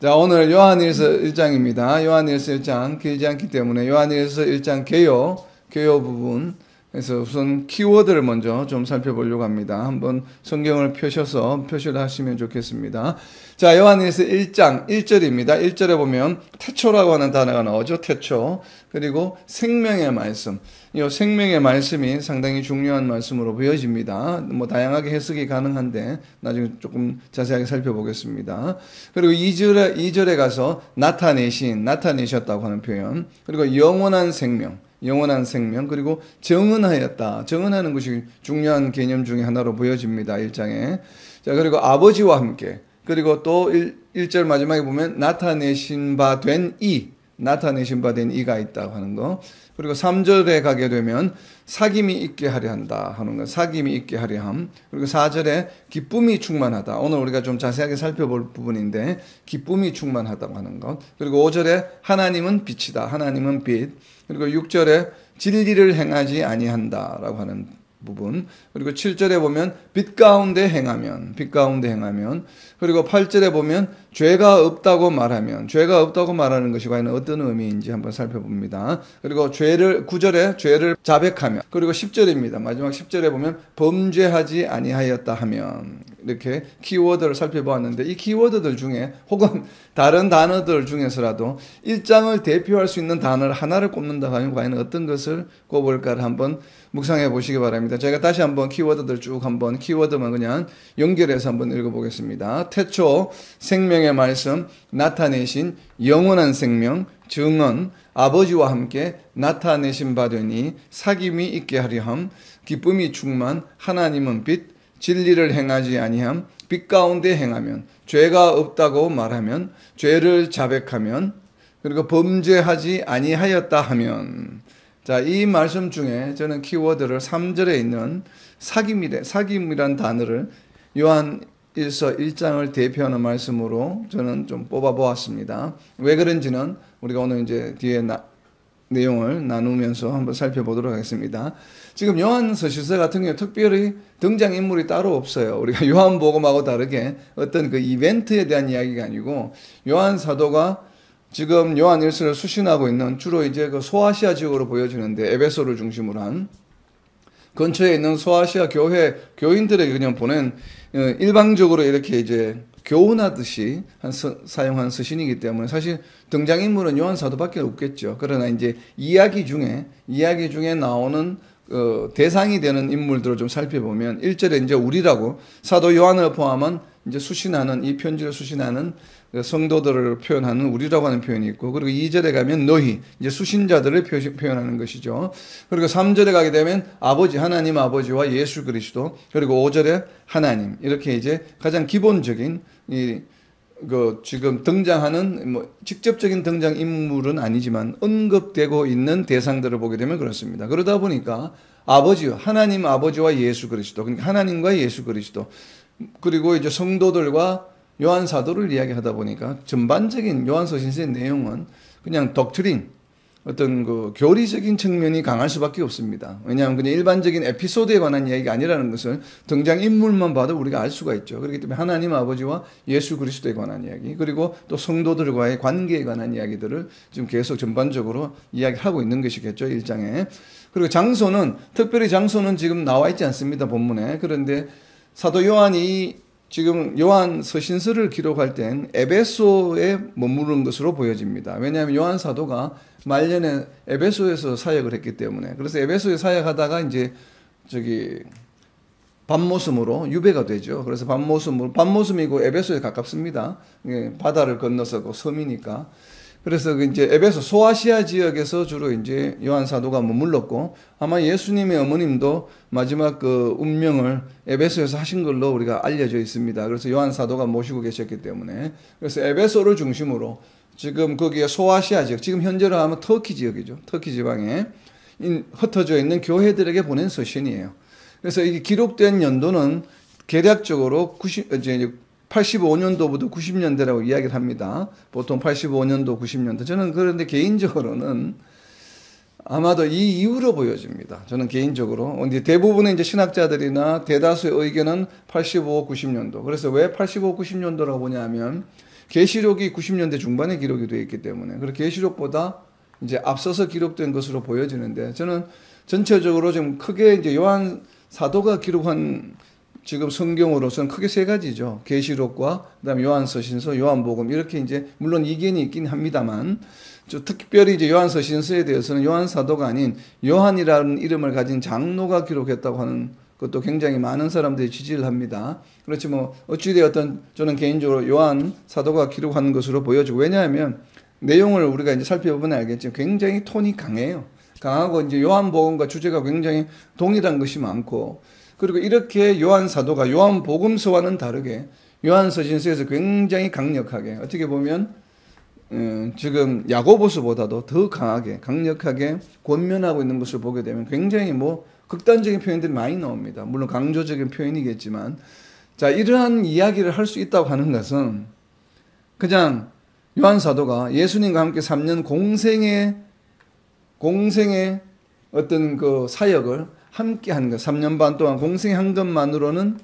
자, 오늘 요한일서 1장입니다. 요한일서 1장 길지 않기 때문에 요한일서 1장 개요 부분에서 우선 키워드를 먼저 좀 살펴보려고 합니다. 한번 성경을 펴셔서 표시를 하시면 좋겠습니다. 자, 요한일서 1장 1절입니다. 1절에 보면 태초라고 하는 단어가 나오죠. 태초. 그리고 생명의 말씀. 이 생명의 말씀이 상당히 중요한 말씀으로 보여집니다. 뭐 다양하게 해석이 가능한데 나중에 조금 자세하게 살펴보겠습니다. 그리고 2절에 가서 나타내셨다고 하는 표현. 그리고 영원한 생명, 그리고 정언하였다. 정언하는 것이 중요한 개념 중에 하나로 보여집니다. 1장에. 자, 그리고 아버지와 함께. 그리고 또 1절 마지막에 보면 나타내신 바 된 이가 있다고 하는 거. 그리고 3절에 가게 되면 사귐이 있게 하려 한다 하는 거. 사귐이 있게 하려 함. 그리고 4절에 기쁨이 충만하다. 오늘 우리가 좀 자세하게 살펴볼 부분인데 기쁨이 충만하다고 하는 것. 그리고 5절에 하나님은 빛이다. 하나님은 빛. 그리고 6절에 진리를 행하지 아니한다라고 하는 부분. 그리고 7절에 보면 빛 가운데 행하면. 그리고 8절에 보면 죄가 없다고 말하는 것이 과연 어떤 의미인지 한번 살펴봅니다. 그리고 9절에 죄를 자백하면. 그리고 10절입니다. 마지막 10절에 보면 범죄하지 아니하였다 하면. 이렇게 키워드를 살펴보았는데 이 키워드들 중에 혹은 다른 단어들 중에서라도 1장을 대표할 수 있는 단어를 하나를 꼽는다 하면 과연 어떤 것을 꼽을까를 한번 묵상해 보시기 바랍니다. 제가 다시 한번 키워드들 쭉 한번 키워드만 그냥 연결해서 한번 읽어보겠습니다. 태초, 생명의 말씀, 나타내신, 영원한 생명, 증언, 아버지와 함께 나타내신 바 되니 사귐이 있게 하려 함, 기쁨이 충만, 하나님은 빛, 진리를 행하지 아니함, 빛 가운데 행하면, 죄가 없다고 말하면, 죄를 자백하면, 그리고 범죄하지 아니하였다 하면. 자, 이 말씀 중에 저는 키워드를 3절에 있는 사귐이란 단어를 요한일서 1장을 대표하는 말씀으로 저는 좀 뽑아보았습니다. 왜 그런지는 우리가 오늘 이제 뒤에 내용을 나누면서 한번 살펴보도록 하겠습니다. 지금 요한서신서 같은 경우에 특별히 등장인물이 따로 없어요. 우리가 요한복음하고 다르게 어떤 그 이벤트에 대한 이야기가 아니고 요한 사도가 지금 요한일서를 수신하고 있는 주로 이제 그 소아시아 지역으로 보여지는데 에베소를 중심으로 한 근처에 있는 소아시아 교인들에게 그냥 보낸 일방적으로 이렇게 이제 교훈하듯이 사용한 서신이기 때문에 사실 등장인물은 요한 사도밖에 없겠죠. 그러나 이제 이야기 중에 나오는 대상이 되는 인물들을 좀 살펴보면 1절에 이제 우리라고 사도 요한을 포함한 이제 수신하는 이 편지를 수신하는 성도들을 표현하는 우리라고 하는 표현이 있고, 그리고 2절에 가면 너희, 이제 수신자들을 표현하는 것이죠. 그리고 3절에 가게 되면 아버지, 하나님 아버지와 예수 그리스도, 그리고 5절에 하나님, 이렇게 이제 가장 기본적인 지금 등장하는 직접적인 등장 인물은 아니지만 언급되고 있는 대상들을 보게 되면 그렇습니다. 그러다 보니까 하나님 아버지와 예수 그리스도, 그러니까 하나님과 예수 그리스도, 그리고 이제 성도들과 요한 사도를 이야기하다 보니까 전반적인 요한서신서의 내용은 그냥 덕트린, 어떤 그 교리적인 측면이 강할 수밖에 없습니다. 왜냐하면 그냥 일반적인 에피소드에 관한 이야기가 아니라는 것을 등장인물만 봐도 우리가 알 수가 있죠. 그렇기 때문에 하나님 아버지와 예수 그리스도에 관한 이야기, 그리고 또 성도들과의 관계에 관한 이야기들을 지금 계속 전반적으로 이야기하고 있는 것이겠죠, 1장에. 그리고 특별히 장소는 지금 나와 있지 않습니다, 본문에. 그런데 사도 요한이 지금 요한 서신서를 기록할 땐 에베소에 머무른 것으로 보여집니다. 왜냐하면 요한 사도가 말년에 에베소에서 사역을 했기 때문에. 그래서 에베소에 사역하다가 이제 밤모섬으로 유배가 되죠. 그래서 밤모섬이고 에베소에 가깝습니다. 바다를 건너서 그 섬이니까. 그래서 이제 에베소 소아시아 지역에서 주로 이제 요한 사도가 머물렀고, 아마 예수님의 어머님도 마지막 그 운명을 에베소에서 하신 걸로 우리가 알려져 있습니다. 그래서 요한 사도가 모시고 계셨기 때문에. 그래서 에베소를 중심으로 지금 거기에 소아시아 지역, 지금 현재로 하면 터키 지역이죠. 터키 지방에 흩어져 있는 교회들에게 보낸 서신이에요. 그래서 이게 기록된 연도는 대략적으로 85년도부터 90년대라고 이야기를 합니다. 보통 85년도, 90년대. 저는 그런데 개인적으로는 아마도 이 이후로 보여집니다. 저는 개인적으로. 이제 대부분의 이제 신학자들이나 대다수의 의견은 85, 90년도. 그래서 왜 85, 90년도라고 보냐면 계시록이 90년대 중반에 기록이 되어 있기 때문에 그리고 계시록보다 이제 앞서서 기록된 것으로 보여지는데 저는 전체적으로 좀 크게 이제 요한 사도가 기록한 지금 성경으로서는 크게 세 가지죠. 계시록과 그다음에 요한서신서, 요한복음 이렇게 이제 물론 이견이 있긴 합니다만 특별히 이제 요한서신서에 대해서는 요한 사도가 아닌 요한이라는 이름을 가진 장로가 기록했다고 하는 것도 굉장히 많은 사람들이 지지를 합니다. 그렇지 뭐 어찌되었든 저는 개인적으로 요한 사도가 기록하는 것으로 보여지고 왜냐하면 내용을 우리가 이제 살펴보면 알겠지만 굉장히 톤이 강해요. 강하고 이제 요한복음과 주제가 굉장히 동일한 것이 많고 그리고 이렇게 요한 사도가 요한복음서와는 다르게 요한서신서에서 굉장히 강력하게 어떻게 보면 지금 야고보서보다도 더 강하게 강력하게 권면하고 있는 것을 보게 되면 굉장히 뭐 극단적인 표현들이 많이 나옵니다. 물론 강조적인 표현이겠지만 자 이러한 이야기를 할 수 있다고 하는 것은 그냥 요한 사도가 예수님과 함께 3년 공생의 어떤 그 사역을 함께 한 것, 3년 반 동안 공생한 것만으로는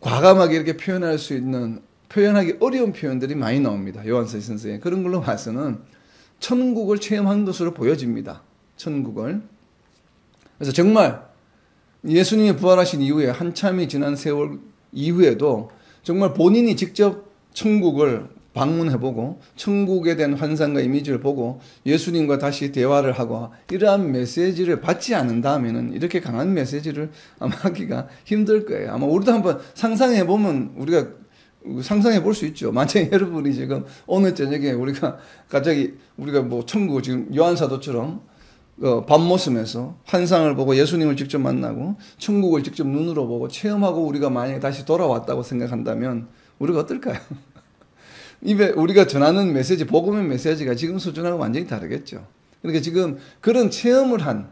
과감하게 이렇게 표현하기 어려운 표현들이 많이 나옵니다. 요한서신서에. 그런 걸로 봐서는 천국을 체험한 것으로 보여집니다. 천국을. 그래서 정말 예수님이 부활하신 이후에 한참이 지난 세월 이후에도 정말 본인이 직접 천국을 방문해보고 천국에 대한 환상과 이미지를 보고 예수님과 다시 대화를 하고 이러한 메시지를 받지 않는다면은 이렇게 강한 메시지를 아마 하기가 힘들 거예요. 아마 우리도 한번 상상해보면 우리가 상상해 볼 수 있죠. 만약에 여러분이 지금 오늘 저녁에 우리가 뭐 천국 지금 요한사도처럼 밤모습에서 환상을 보고 예수님을 직접 만나고 천국을 직접 눈으로 보고 체험하고 우리가 만약에 다시 돌아왔다고 생각한다면 우리가 어떨까요? 입에 우리가 전하는 메시지, 복음의 메시지가 지금 수준하고 완전히 다르겠죠. 그러니까 지금 그런 체험을 한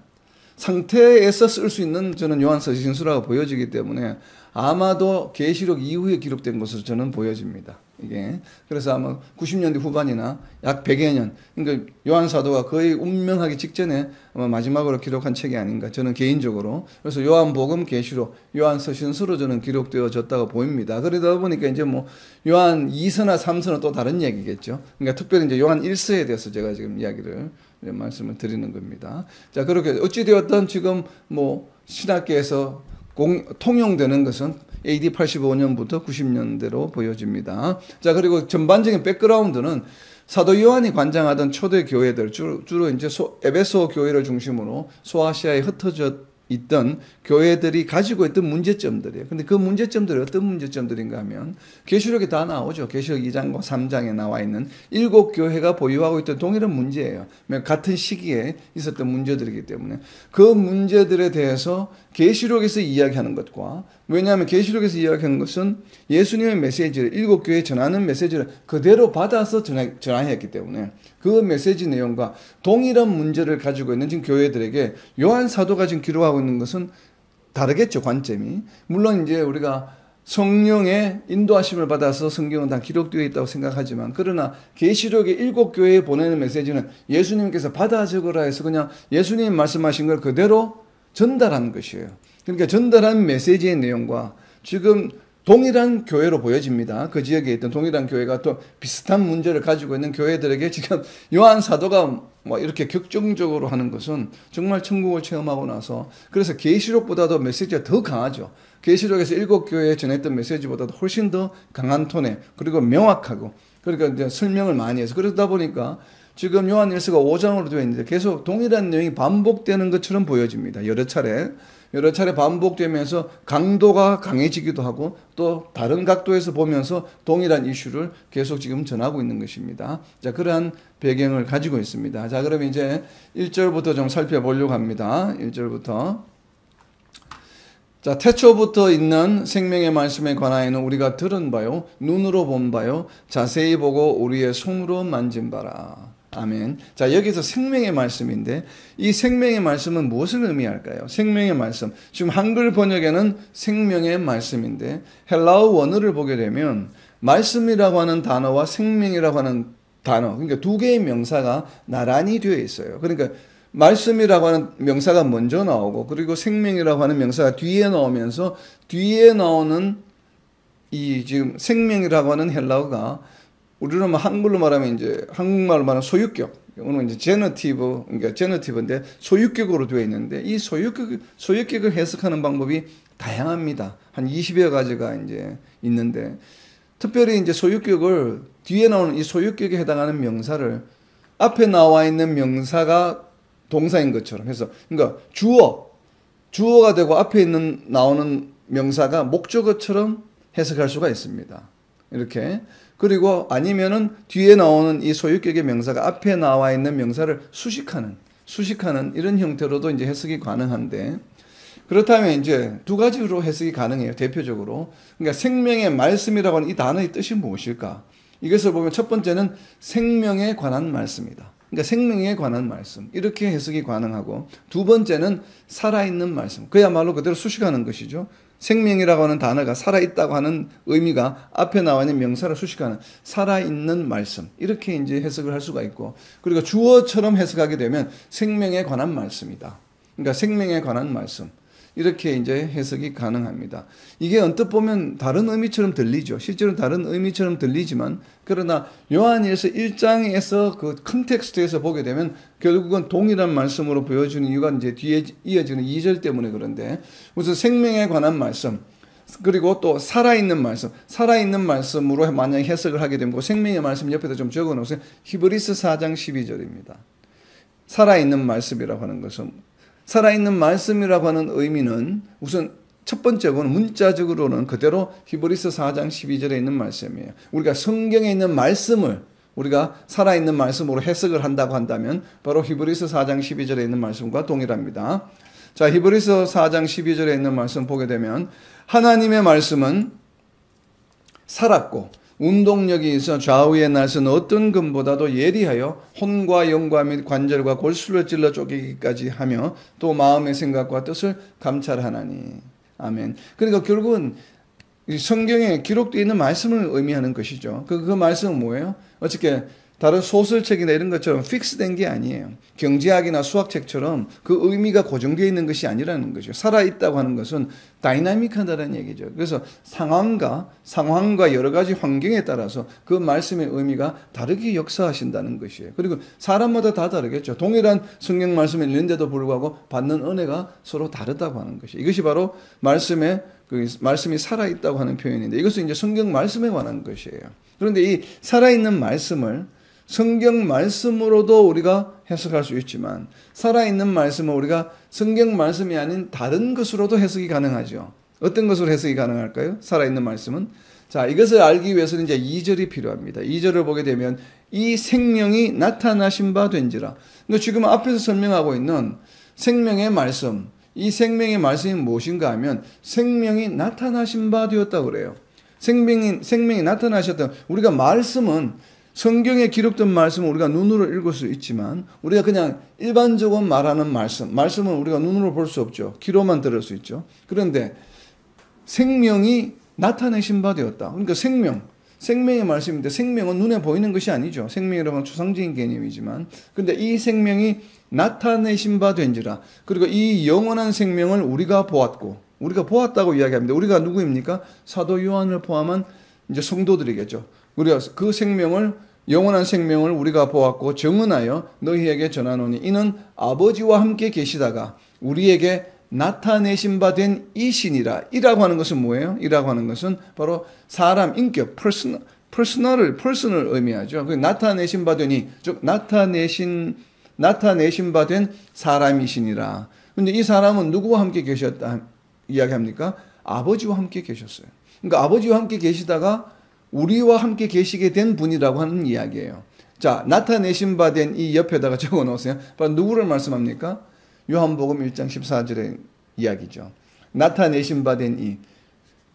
상태에서 쓸 수 있는 저는 요한서신서라고 보여지기 때문에 아마도 계시록 이후에 기록된 것으로 저는 보여집니다. 이게 그래서 아마 90년대 후반이나 약 100여 년, 그러니까 요한 사도가 거의 운명하기 직전에 아마 마지막으로 기록한 책이 아닌가 저는 개인적으로. 그래서 요한복음, 계시록, 요한서신서로 저는 기록되어졌다고 보입니다. 그러다 보니까 이제 뭐 요한 2서나 3서는 또 다른 얘기겠죠. 그러니까 특별히 이제 요한 1서에 대해서 제가 지금 이야기를 말씀을 드리는 겁니다. 자, 그렇게 어찌되었든 지금 뭐 신학계에서 통용되는 것은 AD 85년부터 90년대로 보여집니다. 자, 그리고 전반적인 백그라운드는 사도 요한이 관장하던 초대 교회들, 주로 이제 에베소 교회를 중심으로 소아시아에 흩어져 있던 교회들이 가지고 있던 문제점들이에요. 근데 그 문제점들이 어떤 문제점들인가 하면 계시록에 다 나오죠. 계시록 2장과 3장에 나와 있는 7교회가 보유하고 있던 동일한 문제예요. 같은 시기에 있었던 문제들이기 때문에 그 문제들에 대해서 계시록에서 이야기하는 것과 왜냐하면 계시록에서 이야기하는 것은 예수님의 메시지를 7교회에 전하는 메시지를 그대로 받아서 전하였기 때문에 그 메시지 내용과 동일한 문제를 가지고 있는 지금 교회들에게 요한 사도가 지금 기록하고 있는 것은 다르겠죠, 관점이. 물론 이제 우리가 성령의 인도하심을 받아서 성경은 다 기록되어 있다고 생각하지만 그러나 계시록의 7교회에 보내는 메시지는 예수님께서 받아 적으라 해서 그냥 예수님 말씀하신 걸 그대로 전달한 것이에요. 그러니까 전달한 메시지의 내용과 지금 동일한 교회로 보여집니다. 그 지역에 있던 동일한 교회가 또 비슷한 문제를 가지고 있는 교회들에게 지금 요한 사도가 뭐 이렇게 격정적으로 하는 것은 정말 천국을 체험하고 나서 그래서 계시록보다도 메시지가 더 강하죠. 계시록에서 7교회에 전했던 메시지보다도 훨씬 더 강한 톤에 그리고 명확하고 그러니까 이제 설명을 많이 해서 그러다 보니까 지금 요한 1서가 5장으로 되어 있는데 계속 동일한 내용이 반복되는 것처럼 보여집니다. 여러 차례 반복되면서 강도가 강해지기도 하고 또 다른 각도에서 보면서 동일한 이슈를 계속 지금 전하고 있는 것입니다. 자, 그러한 배경을 가지고 있습니다. 자, 그럼 이제 1절부터 좀 살펴보려고 합니다. 1절부터. 자, 태초부터 있는 생명의 말씀에 관하여는 우리가 들은 바요, 눈으로 본 바요, 자세히 보고 우리의 손으로 만진 바라. 아멘. 자, 여기서 생명의 말씀인데 이 생명의 말씀은 무엇을 의미할까요? 생명의 말씀. 지금 한글 번역에는 생명의 말씀인데 헬라어 원어를 보게 되면 말씀이라고 하는 단어와 생명이라고 하는 단어, 그러니까 두 개의 명사가 나란히 되어 있어요. 그러니까 말씀이라고 하는 명사가 먼저 나오고 그리고 생명이라고 하는 명사가 뒤에 나오면서 뒤에 나오는 이 지금 생명이라고 하는 헬라어가 우리로 한글로 말하면 이제 한국말로 말하면 소유격, 오늘 이제 제너티브, 그러니까 제너티브인데 소유격으로 되어 있는데 이 소유격을 해석하는 방법이 다양합니다. 한 20여 가지가 이제 있는데 특별히 이제 소유격을 뒤에 나오는 이 소유격에 해당하는 명사를 앞에 나와 있는 명사가 동사인 것처럼 해서 그러니까 주어가 되고 앞에 있는 나오는 명사가 목적어처럼 해석할 수가 있습니다. 이렇게. 그리고 아니면은 뒤에 나오는 이 소유격의 명사가 앞에 나와 있는 명사를 수식하는 이런 형태로도 이제 해석이 가능한데 그렇다면 이제 두 가지로 해석이 가능해요. 대표적으로. 그러니까 생명의 말씀이라고 하는 이 단어의 뜻이 무엇일까? 이것을 보면 첫 번째는 생명에 관한 말씀이다. 그러니까 생명에 관한 말씀. 이렇게 해석이 가능하고 두 번째는 살아있는 말씀. 그야말로 그대로 수식하는 것이죠. 생명이라고 하는 단어가 살아있다고 하는 의미가 앞에 나와 있는 명사를 수식하는 살아있는 말씀. 이렇게 이제 해석을 할 수가 있고 그리고 주어처럼 해석하게 되면 생명에 관한 말씀이다. 그러니까 생명에 관한 말씀. 이렇게 이제 해석이 가능합니다. 이게 언뜻 보면 다른 의미처럼 들리죠. 실제로 다른 의미처럼 들리지만 그러나 요한일서 1장에서 그 컨텍스트에서 보게 되면 결국은 동일한 말씀으로 보여주는 이유가 이제 뒤에 이어지는 2절 때문에 그런데 우선 생명에 관한 말씀 그리고 또 살아있는 말씀으로 만약 해석을 하게 되면 그 생명의 말씀 옆에다 좀 적어 놓으세요. 히브리서 4장 12절입니다. 살아있는 말씀이라고 하는 것은 살아있는 말씀이라고 하는 의미는 우선 첫 번째로는 문자적으로는 그대로 히브리서 4장 12절에 있는 말씀이에요. 우리가 성경에 있는 말씀을 우리가 살아있는 말씀으로 해석을 한다고 한다면 바로 히브리서 4장 12절에 있는 말씀과 동일합니다. 자, 히브리서 4장 12절에 있는 말씀 보게 되면 하나님의 말씀은 살았고 운동력이 있어 좌우의 날선 어떤 금보다도 예리하여 혼과 영과 및 관절과 골수를 찔러 쪼개기까지 하며 또 마음의 생각과 뜻을 감찰하나니. 아멘. 그러니까 결국은 성경에 기록되어 있는 말씀을 의미하는 것이죠. 그 말씀은 뭐예요? 어떻게 다른 소설책이나 이런 것처럼 픽스된 게 아니에요. 경제학이나 수학책처럼 그 의미가 고정되어 있는 것이 아니라는 거죠. 살아있다고 하는 것은 다이나믹하다는 얘기죠. 그래서 상황과 여러 가지 환경에 따라서 그 말씀의 의미가 다르게 역사하신다는 것이에요. 그리고 사람마다 다 다르겠죠. 동일한 성경 말씀이 있는데도 불구하고 받는 은혜가 서로 다르다고 하는 것이에요. 이것이 바로 말씀이 살아있다고 하는 표현인데 이것은 이제 성경 말씀에 관한 것이에요. 그런데 이 살아있는 말씀을 성경 말씀으로도 우리가 해석할 수 있지만 살아있는 말씀을 우리가 성경 말씀이 아닌 다른 것으로도 해석이 가능하죠. 어떤 것으로 해석이 가능할까요? 살아있는 말씀은 자, 이것을 알기 위해서는 이제 2절이 필요합니다. 2절을 보게 되면 이 생명이 나타나신 바 된지라. 그러니까 지금 앞에서 설명하고 있는 생명의 말씀, 이 생명의 말씀이 무엇인가 하면 생명이 나타나신 바 되었다고 그래요. 생명이 나타나셨다. 우리가 말씀은 성경에 기록된 말씀은 우리가 눈으로 읽을 수 있지만 우리가 그냥 일반적으로 말하는 말씀은 우리가 눈으로 볼 수 없죠. 귀로만 들을 수 있죠. 그런데 생명이 나타내신 바 되었다. 그러니까 생명의 말씀인데 생명은 눈에 보이는 것이 아니죠. 생명이라고 하는 추상적인 개념이지만 근데 이 생명이 나타내신 바 된지라. 그리고 이 영원한 생명을 우리가 보았다고 이야기합니다. 우리가 누구입니까? 사도 요한을 포함한 이제 성도들이겠죠. 우리가 그 영원한 생명을 우리가 보았고 증언하여 너희에게 전하노니 이는 아버지와 함께 계시다가 우리에게 나타내신 바 된 이신이라. 이라고 하는 것은 뭐예요? 이라고 하는 것은 바로 사람, 인격, 퍼스널을 의미하죠. 나타내신 바 되니, 즉 나타내신 바 된 사람이시니라. 근데 이 사람은 누구와 함께 계셨다 이야기합니까? 아버지와 함께 계셨어요. 그러니까 아버지와 함께 계시다가 우리와 함께 계시게 된 분이라고 하는 이야기예요. 자, 나타내신 바 된 이 옆에다가 적어 놓으세요. 바로 누구를 말씀합니까? 요한복음 1장 14절의 이야기죠. 나타내신 바 된 이.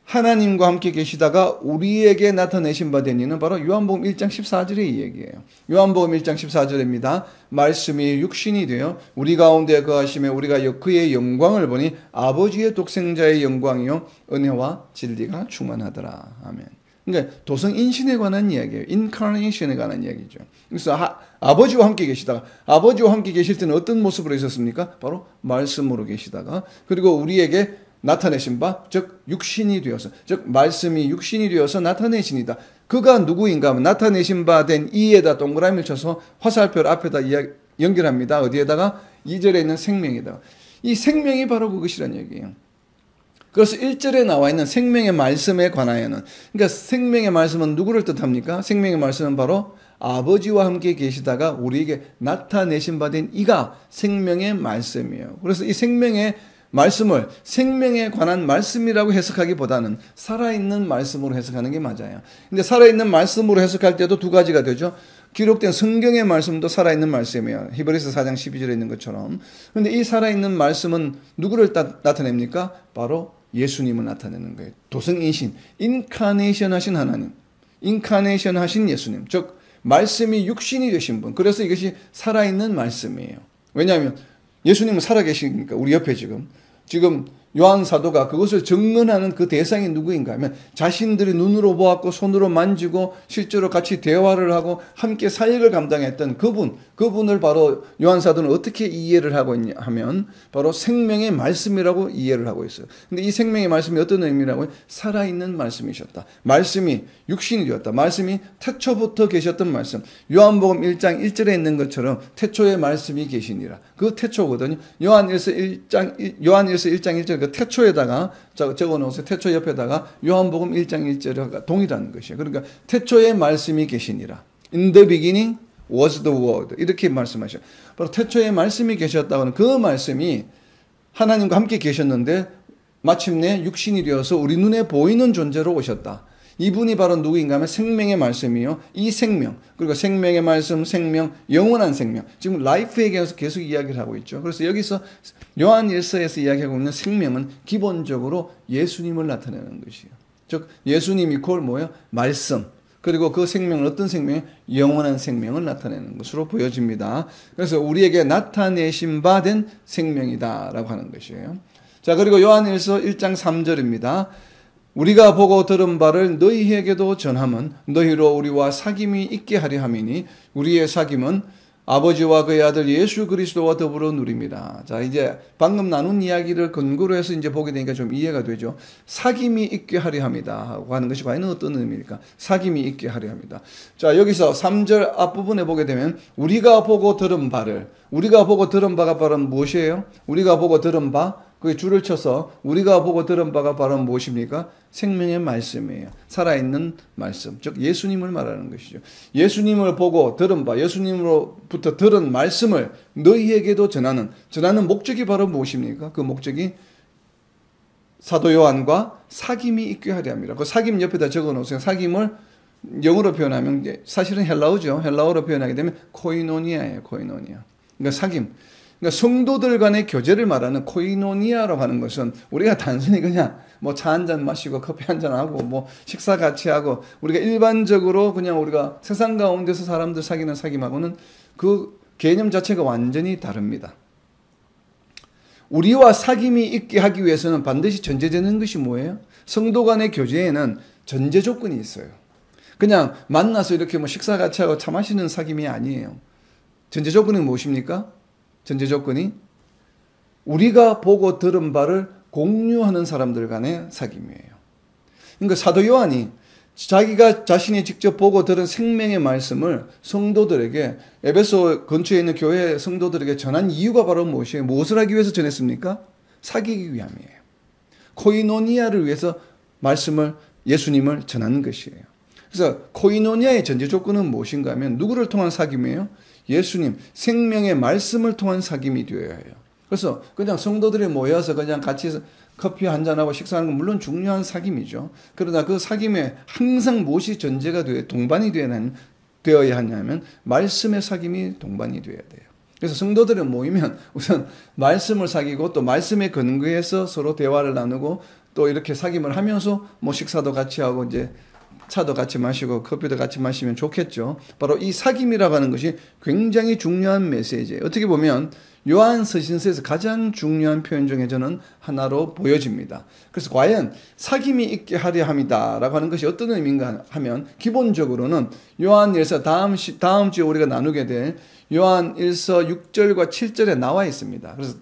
하나님과 함께 계시다가 우리에게 나타내신 바 된 이는 바로 요한복음 1장 14절의 이야기예요. 요한복음 1장 14절입니다. 말씀이 육신이 되어 우리 가운데 거하시며 우리가 그의 영광을 보니 아버지의 독생자의 영광이요 은혜와 진리가 충만하더라. 아멘. 그러니까 도성인신에 관한 이야기예요. 인카네이션에 관한 이야기죠. 그래서 아버지와 함께 계시다가 아버지와 함께 계실 때는 어떤 모습으로 있었습니까? 바로 말씀으로 계시다가 그리고 우리에게 나타내신 바, 즉 육신이 되어서, 즉 말씀이 육신이 되어서 나타내신이다. 그가 누구인가 하면 나타내신 바 된 이에다 동그라미를 쳐서 화살표를 앞에다 연결합니다. 어디에다가? 2절에 있는 생명이다. 이 생명이 바로 그것이란 얘기예요. 그래서 1절에 나와 있는 생명의 말씀에 관하여는, 그러니까 생명의 말씀은 누구를 뜻합니까? 생명의 말씀은 바로 아버지와 함께 계시다가 우리에게 나타내신 바 된 이가 생명의 말씀이에요. 그래서 이 생명의 말씀을 생명에 관한 말씀이라고 해석하기보다는 살아있는 말씀으로 해석하는 게 맞아요. 근데 살아있는 말씀으로 해석할 때도 두 가지가 되죠. 기록된 성경의 말씀도 살아있는 말씀이에요. 히브리서 4장 12절에 있는 것처럼. 그런데 이 살아있는 말씀은 누구를 나타냅니까? 바로 예수님을 나타내는 거예요. 도성인신, 인카네이션 하신 하나님, 인카네이션 하신 예수님, 즉 말씀이 육신이 되신 분. 그래서 이것이 살아있는 말씀이에요. 왜냐하면 예수님은 살아계시니까 우리 옆에 지금 요한 사도가 그것을 증언하는 그 대상이 누구인가 하면 자신들이 눈으로 보았고 손으로 만지고 실제로 같이 대화를 하고 함께 사역을 감당했던 그분을 바로 요한 사도는 어떻게 이해를 하고 있냐 하면 바로 생명의 말씀이라고 이해를 하고 있어요. 근데 이 생명의 말씀이 어떤 의미라고요? 살아있는 말씀이셨다. 말씀이 육신이 되었다. 말씀이 태초부터 계셨던 말씀. 요한복음 1장 1절에 있는 것처럼 태초에 말씀이 계시니라. 그 태초거든요. 요한일서 1장 1절 그 태초에다가 적어놓으세요. 태초 옆에다가 요한복음 1장 1절과 동일한 것이에요. 그러니까 태초에 말씀이 계시니라. In the beginning was the word. 이렇게 말씀하셔요. 바로 태초에 말씀이 계셨다고는 그 말씀이 하나님과 함께 계셨는데 마침내 육신이 되어서 우리 눈에 보이는 존재로 오셨다. 이분이 바로 누구인가 하면 생명의 말씀이요. 이 생명, 그리고 생명의 말씀, 생명, 영원한 생명. 지금 라이프에 대해서 계속 이야기를 하고 있죠. 그래서 여기서 요한일서에서 이야기하고 있는 생명은 기본적으로 예수님을 나타내는 것이에요. 즉 예수님이 그걸 뭐예요? 말씀. 그리고 그 생명은 어떤 생명이에요? 영원한 생명을 나타내는 것으로 보여집니다. 그래서 우리에게 나타내신 바 된 생명이다라고 하는 것이에요. 자, 그리고 요한일서 1장 3절입니다. 우리가 보고 들은 바를 너희에게도 전함은 너희로 우리와 사귐이 있게 하려 함이니 우리의 사귐은 아버지와 그의 아들 예수 그리스도와 더불어 누립니다. 자, 이제 방금 나눈 이야기를 근거로 해서 이제 보게 되니까 좀 이해가 되죠. 사귐이 있게 하려 합니다 하고 하는 것이 과연 어떤 의미입니까? 사귐이 있게 하려 합니다. 자, 여기서 3절 앞부분에 보게 되면 우리가 보고 들은 바를, 우리가 보고 들은 바가 바로 무엇이에요? 우리가 보고 들은 바, 그 줄을 쳐서 우리가 보고 들은 바가 바로 무엇입니까? 생명의 말씀이에요. 살아있는 말씀, 즉 예수님을 말하는 것이죠. 예수님을 보고 들은 바, 예수님으로부터 들은 말씀을 너희에게도 전하는 목적이 바로 무엇입니까? 그 목적이 사도 요한과 사귐이 있게 하려 합니다. 그 사귐 옆에다 적어놓으세요. 사귐을 영어로 표현하면 사실은 헬라어죠. 헬라어로 표현하게 되면 코이노니아예요. 코이노니아. 그러니까 사귐. 그러니까 성도들 간의 교제를 말하는 코이노니아라고 하는 것은 우리가 단순히 그냥 뭐 차 한잔 마시고 커피 한잔 하고 뭐 식사 같이 하고 우리가 일반적으로 그냥 우리가 세상 가운데서 사람들 사귀는 사귐하고는 그 개념 자체가 완전히 다릅니다. 우리와 사귐이 있게 하기 위해서는 반드시 전제되는 것이 뭐예요? 성도 간의 교제에는 전제 조건이 있어요. 그냥 만나서 이렇게 뭐 식사 같이 하고 차 마시는 사귐이 아니에요. 전제 조건은 무엇입니까? 전제 조건이 우리가 보고 들은 바를 공유하는 사람들 간의 사귐이에요. 그러니까 사도 요한이 자기가 자신이 직접 보고 들은 생명의 말씀을 성도들에게 에베소 근처에 있는 교회 성도들에게 전한 이유가 바로 무엇이에요? 무엇을 하기 위해서 전했습니까? 사귀기 위함이에요. 코이노니아를 위해서 말씀을 예수님을 전하는 것이에요. 그래서 코이노니아의 전제 조건은 무엇인가 하면 누구를 통한 사귐이에요? 예수님, 생명의 말씀을 통한 사귐이 되어야 해요. 그래서 그냥 성도들이 모여서 그냥 같이 커피 한잔하고 식사하는 건 물론 중요한 사귐이죠. 그러나 그 사귐에 항상 무엇이 전제가 동반이 되어야 하냐면 말씀의 사귐이 동반이 되어야 돼요. 그래서 성도들이 모이면 우선 말씀을 사귀고 또 말씀에 근거해서 서로 대화를 나누고 또 이렇게 사귐을 하면서 뭐 식사도 같이 하고 이제 차도 같이 마시고 커피도 같이 마시면 좋겠죠. 바로 이 사귐이라고 하는 것이 굉장히 중요한 메시지예요. 어떻게 보면 요한서신서에서 가장 중요한 표현 중에 저는 하나로 보여집니다. 그래서 과연 사귐이 있게 하려 함이다라고 하는 것이 어떤 의미인가 하면 기본적으로는 요한일서 다음 주에 우리가 나누게 될 요한일서 6절과 7절에 나와 있습니다. 그래서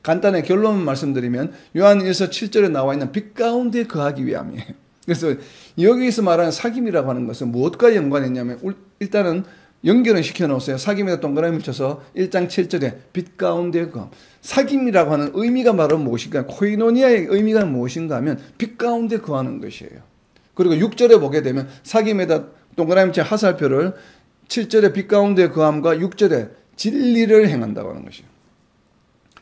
간단하게 결론만 말씀드리면 요한일서 7절에 나와 있는 빛 가운데 거하기 위함이에요. 그래서 여기서 말하는 사귐이라고 하는 것은 무엇과 연관이 있냐면 일단은 연결은 시켜놓으세요. 사귐에다 동그라미를 쳐서 1장 7절에 빛 가운데 거함. 사귐이라고 하는 의미가 바로 무엇인가? 코이노니아의 의미가 무엇인가 하면 빛 가운데 거하는 것이에요. 그리고 6절에 보게 되면 사귐에다 동그라미 친 하살표를 7절에 빛 가운데 거함과 6절에 진리를 행한다고 하는 것이에요.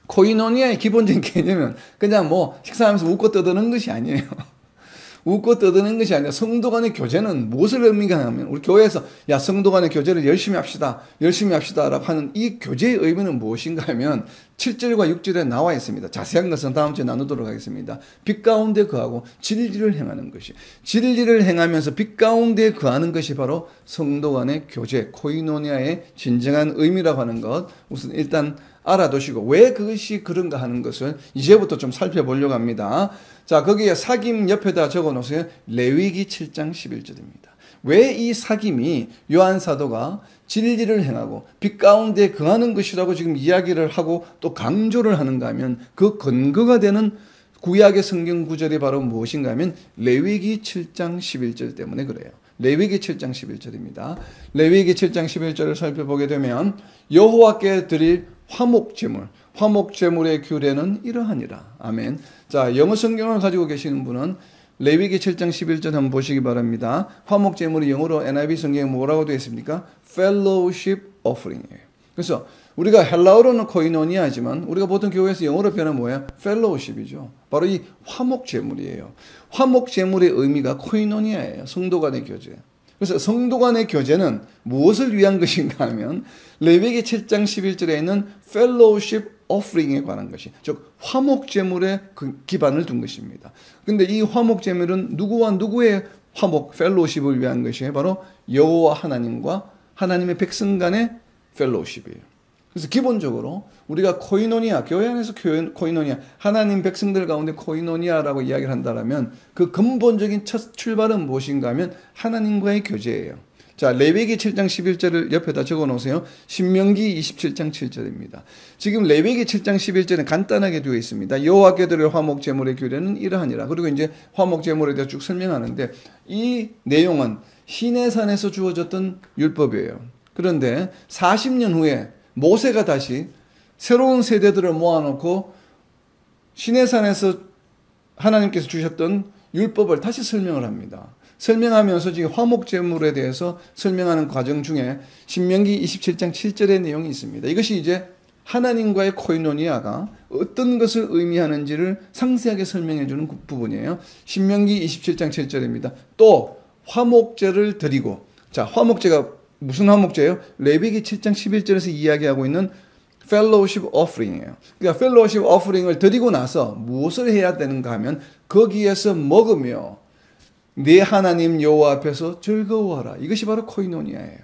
코이노니아의 기본적인 개념은 그냥 뭐 식사하면서 웃고 떠드는 것이 아니에요. 웃고 떠드는 것이 아니라 성도 간의 교제는 무엇을 의미가 하냐면 우리 교회에서 야 성도 간의 교제를 열심히 합시다 라고 하는 이 교제의 의미는 무엇인가 하면 7절과 6절에 나와 있습니다. 자세한 것은 다음 주에 나누도록 하겠습니다. 빛 가운데 거하고 진리를 행하는 것이, 진리를 행하면서 빛 가운데 거하는 것이 바로 성도 간의 교제, 코이노니아의 진정한 의미라고 하는 것 우선 일단 알아두시고 왜 그것이 그런가 하는 것을 이제부터 좀 살펴보려고 합니다. 자, 거기에 사귐 옆에다 적어 놓으세요. 레위기 7장 11절입니다. 왜 이 사귐이 요한 사도가 진리를 행하고 빛 가운데 거하는 것이라고 지금 이야기를 하고 또 강조를 하는가 하면 그 근거가 되는 구약의 성경 구절이 바로 무엇인가 하면 레위기 7장 11절 때문에 그래요. 레위기 7장 11절입니다. 레위기 7장 11절을 살펴보게 되면 여호와께 드릴 화목제물의 규례는 이러하니라. 아멘. 자, 영어 성경을 가지고 계시는 분은 레위기 7장 11절 한번 보시기 바랍니다. 화목제물이 영어로 NIV 성경에 뭐라고 되어 있습니까? Fellowship Offering이에요. 그래서 우리가 헬라어로는 코이노니아지만 우리가 보통 교회에서 영어로 표현은 뭐예요? Fellowship이죠. 바로 이 화목제물이에요. 화목제물의 의미가 코이노니아예요. 성도 간의 교제. 그래서 성도 간의 교제는 무엇을 위한 것인가 하면 레위기 7장 11절에 있는 Fellowship Offering에 관한 것이, 즉 화목제물에 기반을 둔 것입니다. 그런데 이 화목제물은 누구와 누구의 화목, 펠로우십을 위한 것이에요? 바로 여호와 하나님과 하나님의 백성 간의 펠로우십이에요. 그래서 기본적으로 우리가 코이노니아, 교회 안에서 코이노니아, 하나님 백성들 가운데 코이노니아라고 이야기를 한다면 그 근본적인 첫 출발은 무엇인가 하면 하나님과의 교제예요. 자, 레위기 7장 11절을 옆에다 적어 놓으세요. 신명기 27장 7절입니다. 지금 레위기 7장 11절은 간단하게 되어 있습니다. 여호와께 드릴 화목제물의 규례는 이러하니라. 그리고 이제 화목제물에 대해 쭉 설명하는데 이 내용은 시내산에서 주어졌던 율법이에요. 그런데 40년 후에 모세가 다시 새로운 세대들을 모아놓고 시내산에서 하나님께서 주셨던 율법을 다시 설명을 합니다. 설명하면서 지금 화목제물에 대해서 설명하는 과정 중에 신명기 27장 7절의 내용이 있습니다. 이것이 이제 하나님과의 코이노니아가 어떤 것을 의미하는지를 상세하게 설명해 주는 부분이에요. 신명기 27장 7절입니다. 또 화목제를 드리고, 자, 화목제가 무슨 화목제예요? 레위기 7장 11절에서 이야기하고 있는 Fellowship Offering이에요. 그러니까 Fellowship Offering을 드리고 나서 무엇을 해야 되는가 하면 거기에서 먹으며 네 하나님 여호와 앞에서 즐거워하라. 이것이 바로 코이노니아예요.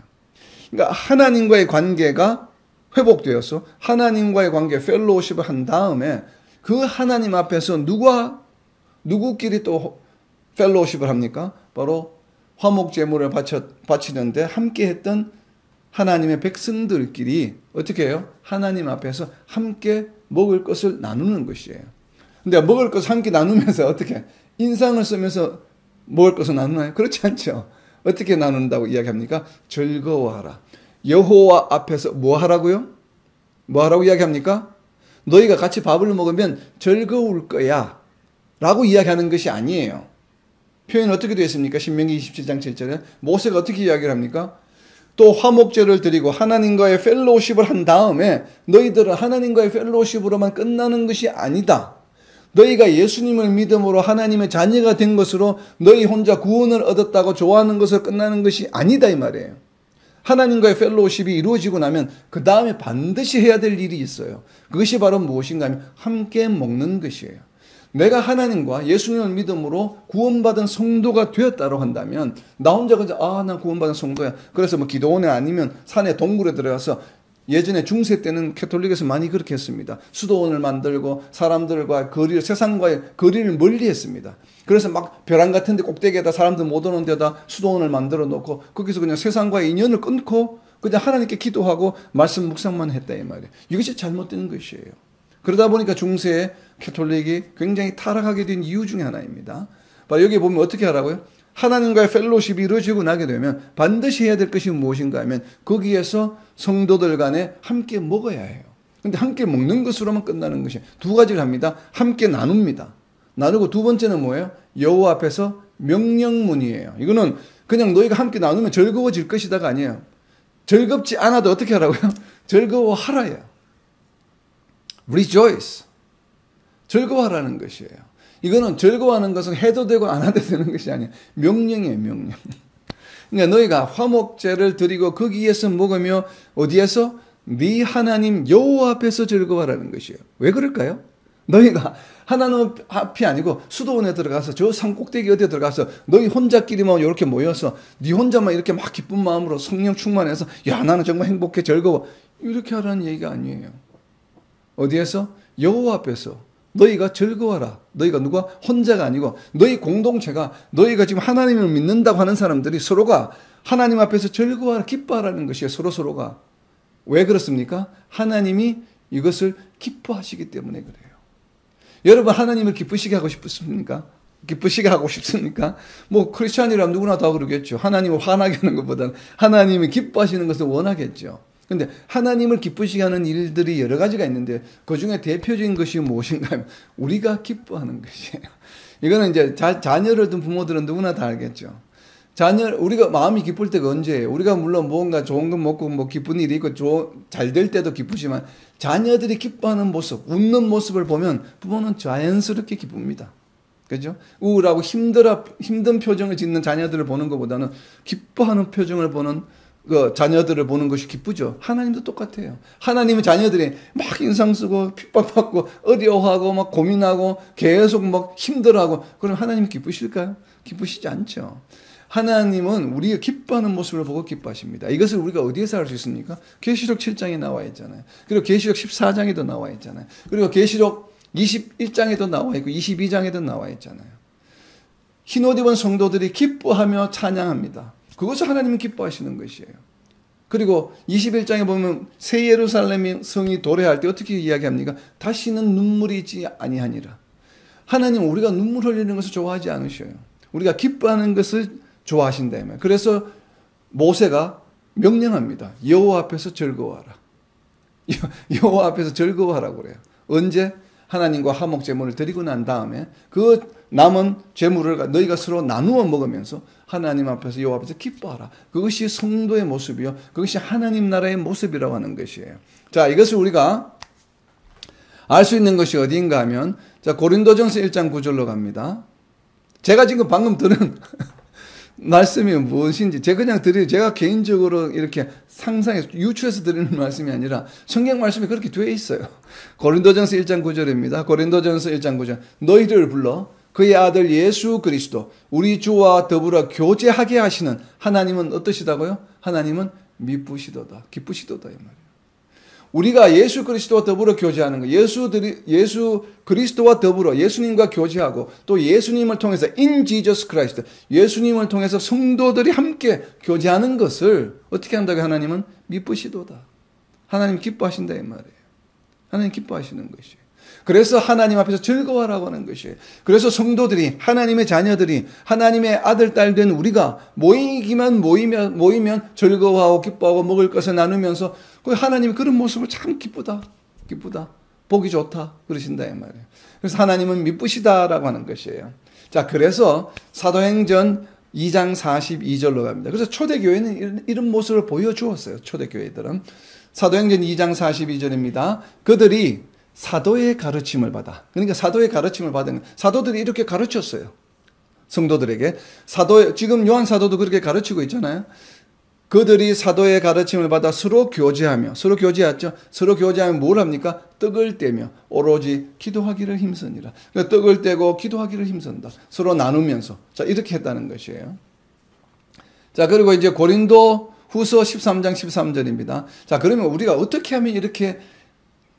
그러니까 하나님과의 관계가 회복되어서 하나님과의 관계 펠로우십을 한 다음에 그 하나님 앞에서 누구끼리 또 펠로우십을 합니까? 바로 화목제물을 바치는데 함께 했던 하나님의 백성들끼리 어떻게 해요? 하나님 앞에서 함께 먹을 것을 나누는 것이에요. 근데 먹을 것을 함께 나누면서 어떻게 인상을 쓰면서 먹을 것을 나누나요? 그렇지 않죠. 어떻게 나눈다고 이야기합니까? 즐거워하라. 여호와 앞에서 뭐 하라고요? 뭐 하라고 이야기합니까? 너희가 같이 밥을 먹으면 즐거울 거야 라고 이야기하는 것이 아니에요. 표현이 어떻게 되어 있습니까? 신명기 27장 7절에 모세가 어떻게 이야기를 합니까? 또 화목제를 드리고 하나님과의 펠로우십을 한 다음에 너희들은 하나님과의 펠로우십으로만 끝나는 것이 아니다. 너희가 예수님을 믿음으로 하나님의 자녀가 된 것으로 너희 혼자 구원을 얻었다고 좋아하는 것으로 끝나는 것이 아니다 이 말이에요. 하나님과의 펠로우십이 이루어지고 나면 그 다음에 반드시 해야 될 일이 있어요. 그것이 바로 무엇인가 하면 함께 먹는 것이에요. 내가 하나님과 예수님을 믿음으로 구원받은 성도가 되었다고 한다면 나 혼자 그저 나 구원받은 성도야. 그래서 뭐 기도원에 아니면 산에 동굴에 들어가서 예전에 중세 때는 캐톨릭에서 많이 그렇게 했습니다. 수도원을 만들고 사람들과 세상과의 거리를 멀리 했습니다. 그래서 막 벼랑 같은 데 꼭대기에다 사람들 못 오는 데다 수도원을 만들어 놓고 거기서 그냥 세상과의 인연을 끊고 그냥 하나님께 기도하고 말씀 묵상만 했다 이 말이에요. 이것이 잘못된 것이에요. 그러다 보니까 중세 캐톨릭이 굉장히 타락하게 된 이유 중에 하나입니다. 여기 보면 어떻게 하라고요? 하나님과의 펠로십이 이루어지고 나게 되면 반드시 해야 될 것이 무엇인가 하면 거기에서 성도들 간에 함께 먹어야 해요. 근데 함께 먹는 것으로만 끝나는 것이 두 가지를 합니다. 함께 나눕니다. 나누고 두 번째는 뭐예요? 여호와 앞에서 명령문이에요. 이거는 그냥 너희가 함께 나누면 즐거워질 것이다가 아니에요. 즐겁지 않아도 어떻게 하라고요? 즐거워하라요. Rejoice. 즐거워하라는 것이에요. 이거는 즐거워하는 것은 해도 되고 안 해도 되는 것이 아니에요. 명령이에요, 명령. 그러니까 너희가 화목제를 드리고 거기에서 먹으며 어디에서? 네 하나님 여호와 앞에서 즐거워하라는 것이에요. 왜 그럴까요? 너희가 하나님 앞이 아니고 수도원에 들어가서 저 산꼭대기 어디에 들어가서 너희 혼자끼리만 이렇게 모여서 네 혼자만 이렇게 막 기쁜 마음으로 성령 충만해서 야 나는 정말 행복해 즐거워 이렇게 하라는 얘기가 아니에요. 어디에서? 여호와 앞에서 너희가 즐거워라. 너희가 누가? 혼자가 아니고 너희 공동체가 너희가 지금 하나님을 믿는다고 하는 사람들이 서로가 하나님 앞에서 즐거워하라 기뻐하라는 것이에요. 서로가. 왜 그렇습니까? 하나님이 이것을 기뻐하시기 때문에 그래요. 여러분 하나님을 기쁘시게 하고 싶습니까? 기쁘시게 하고 싶습니까? 뭐 크리스찬이라면 누구나 다 그러겠죠. 하나님을 화나게 하는 것보다는 하나님이 기뻐하시는 것을 원하겠죠. 근데 하나님을 기쁘시게 하는 일들이 여러 가지가 있는데 그중에 대표적인 것이 무엇인가 하면 우리가 기뻐하는 것이에요. 이거는 이제 자녀를 둔 부모들은 누구나 다 알겠죠. 우리가 마음이 기쁠 때가 언제예요? 우리가 물론 뭔가 좋은 거 먹고 뭐 기쁜 일이 있고 잘 될 때도 기쁘지만 자녀들이 기뻐하는 모습, 웃는 모습을 보면 부모는 자연스럽게 기쁩니다. 그죠? 우울하고 힘든 표정을 짓는 자녀들을 보는 것보다는 기뻐하는 표정을 보는 그 자녀들을 보는 것이 기쁘죠. 하나님도 똑같아요. 하나님은 자녀들이 막 인상 쓰고 핍박받고 어려워하고 막 고민하고 계속 막 힘들어하고 그럼 하나님이 기쁘실까요? 기쁘시지 않죠. 하나님은 우리가 기뻐하는 모습을 보고 기뻐하십니다. 이것을 우리가 어디에서 알 수 있습니까? 계시록 7장에 나와 있잖아요. 그리고 계시록 14장에도 나와 있잖아요. 그리고 계시록 21장에도 나와 있고 22장에도 나와 있잖아요. 흰옷 입은 성도들이 기뻐하며 찬양합니다. 그것을 하나님은 기뻐하시는 것이에요. 그리고 21장에 보면 새 예루살렘 성이 도래할 때 어떻게 이야기합니까? 다시는 눈물이 있지 아니하니라. 하나님은 우리가 눈물 흘리는 것을 좋아하지 않으셔요. 우리가 기뻐하는 것을 좋아하신다. 그래서 모세가 명령합니다. 여호와 앞에서 즐거워하라. 여호와 앞에서 즐거워하라고 그래요. 언제? 하나님과 화목 제물을 드리고 난 다음에 그 남은 제물을 너희가 서로 나누어 먹으면서 하나님 앞에서 여호와 앞에서 기뻐하라. 그것이 성도의 모습이요. 그것이 하나님 나라의 모습이라고 하는 것이에요. 자, 이것을 우리가 알 수 있는 것이 어디인가 하면 자, 고린도전서 1장 9절로 갑니다. 제가 지금 방금 들은 말씀이 무엇인지 제가 개인적으로 이렇게 상상해서 유추해서 드리는 말씀이 아니라 성경 말씀이 그렇게 되어 있어요. 고린도전서 1장 9절입니다. 고린도전서 1장 9절 너희를 불러 그의 아들 예수 그리스도 우리 주와 더불어 교제하게 하시는 하나님은 어떠시다고요? 하나님은 미쁘시도다. 기쁘시도다 이 말이에요. 우리가 예수 그리스도와 더불어 교제하는 거, 예수 그리스도와 더불어 예수님과 교제하고 또 예수님을 통해서 in Jesus Christ, 예수님을 통해서 성도들이 함께 교제하는 것을 어떻게 한다고 하나님은 미쁘시도다. 하나님 기뻐하신다 이 말이에요. 하나님 기뻐하시는 것이에요. 그래서 하나님 앞에서 즐거워하라고 하는 것이에요. 그래서 성도들이 하나님의 자녀들이 하나님의 아들 딸 된 우리가 모이면 즐거워하고 기뻐하고 먹을 것을 나누면서 하나님이 그런 모습을 참 기쁘다 보기 좋다 그러신다 이 말이에요. 그래서 하나님은 미쁘시다라고 하는 것이에요. 자, 그래서 사도행전 2장 42절로 갑니다. 그래서 초대교회는 이런 모습을 보여주었어요. 초대교회들은 사도행전 2장 42절입니다. 그들이 사도의 가르침을 받아. 그러니까 사도의 가르침을 받은 사도들이 이렇게 가르쳤어요. 성도들에게. 지금 요한 사도도 그렇게 가르치고 있잖아요. 그들이 사도의 가르침을 받아 서로 교제하며 서로 교제하면 뭘 합니까? 떡을 떼며 오로지 기도하기를 힘쓰니라. 그러니까 떡을 떼고 기도하기를 힘쓴다. 서로 나누면서. 자, 이렇게 했다는 것이에요. 자, 그리고 이제 고린도 후서 13장 13절입니다. 자, 그러면 우리가 어떻게 하면 이렇게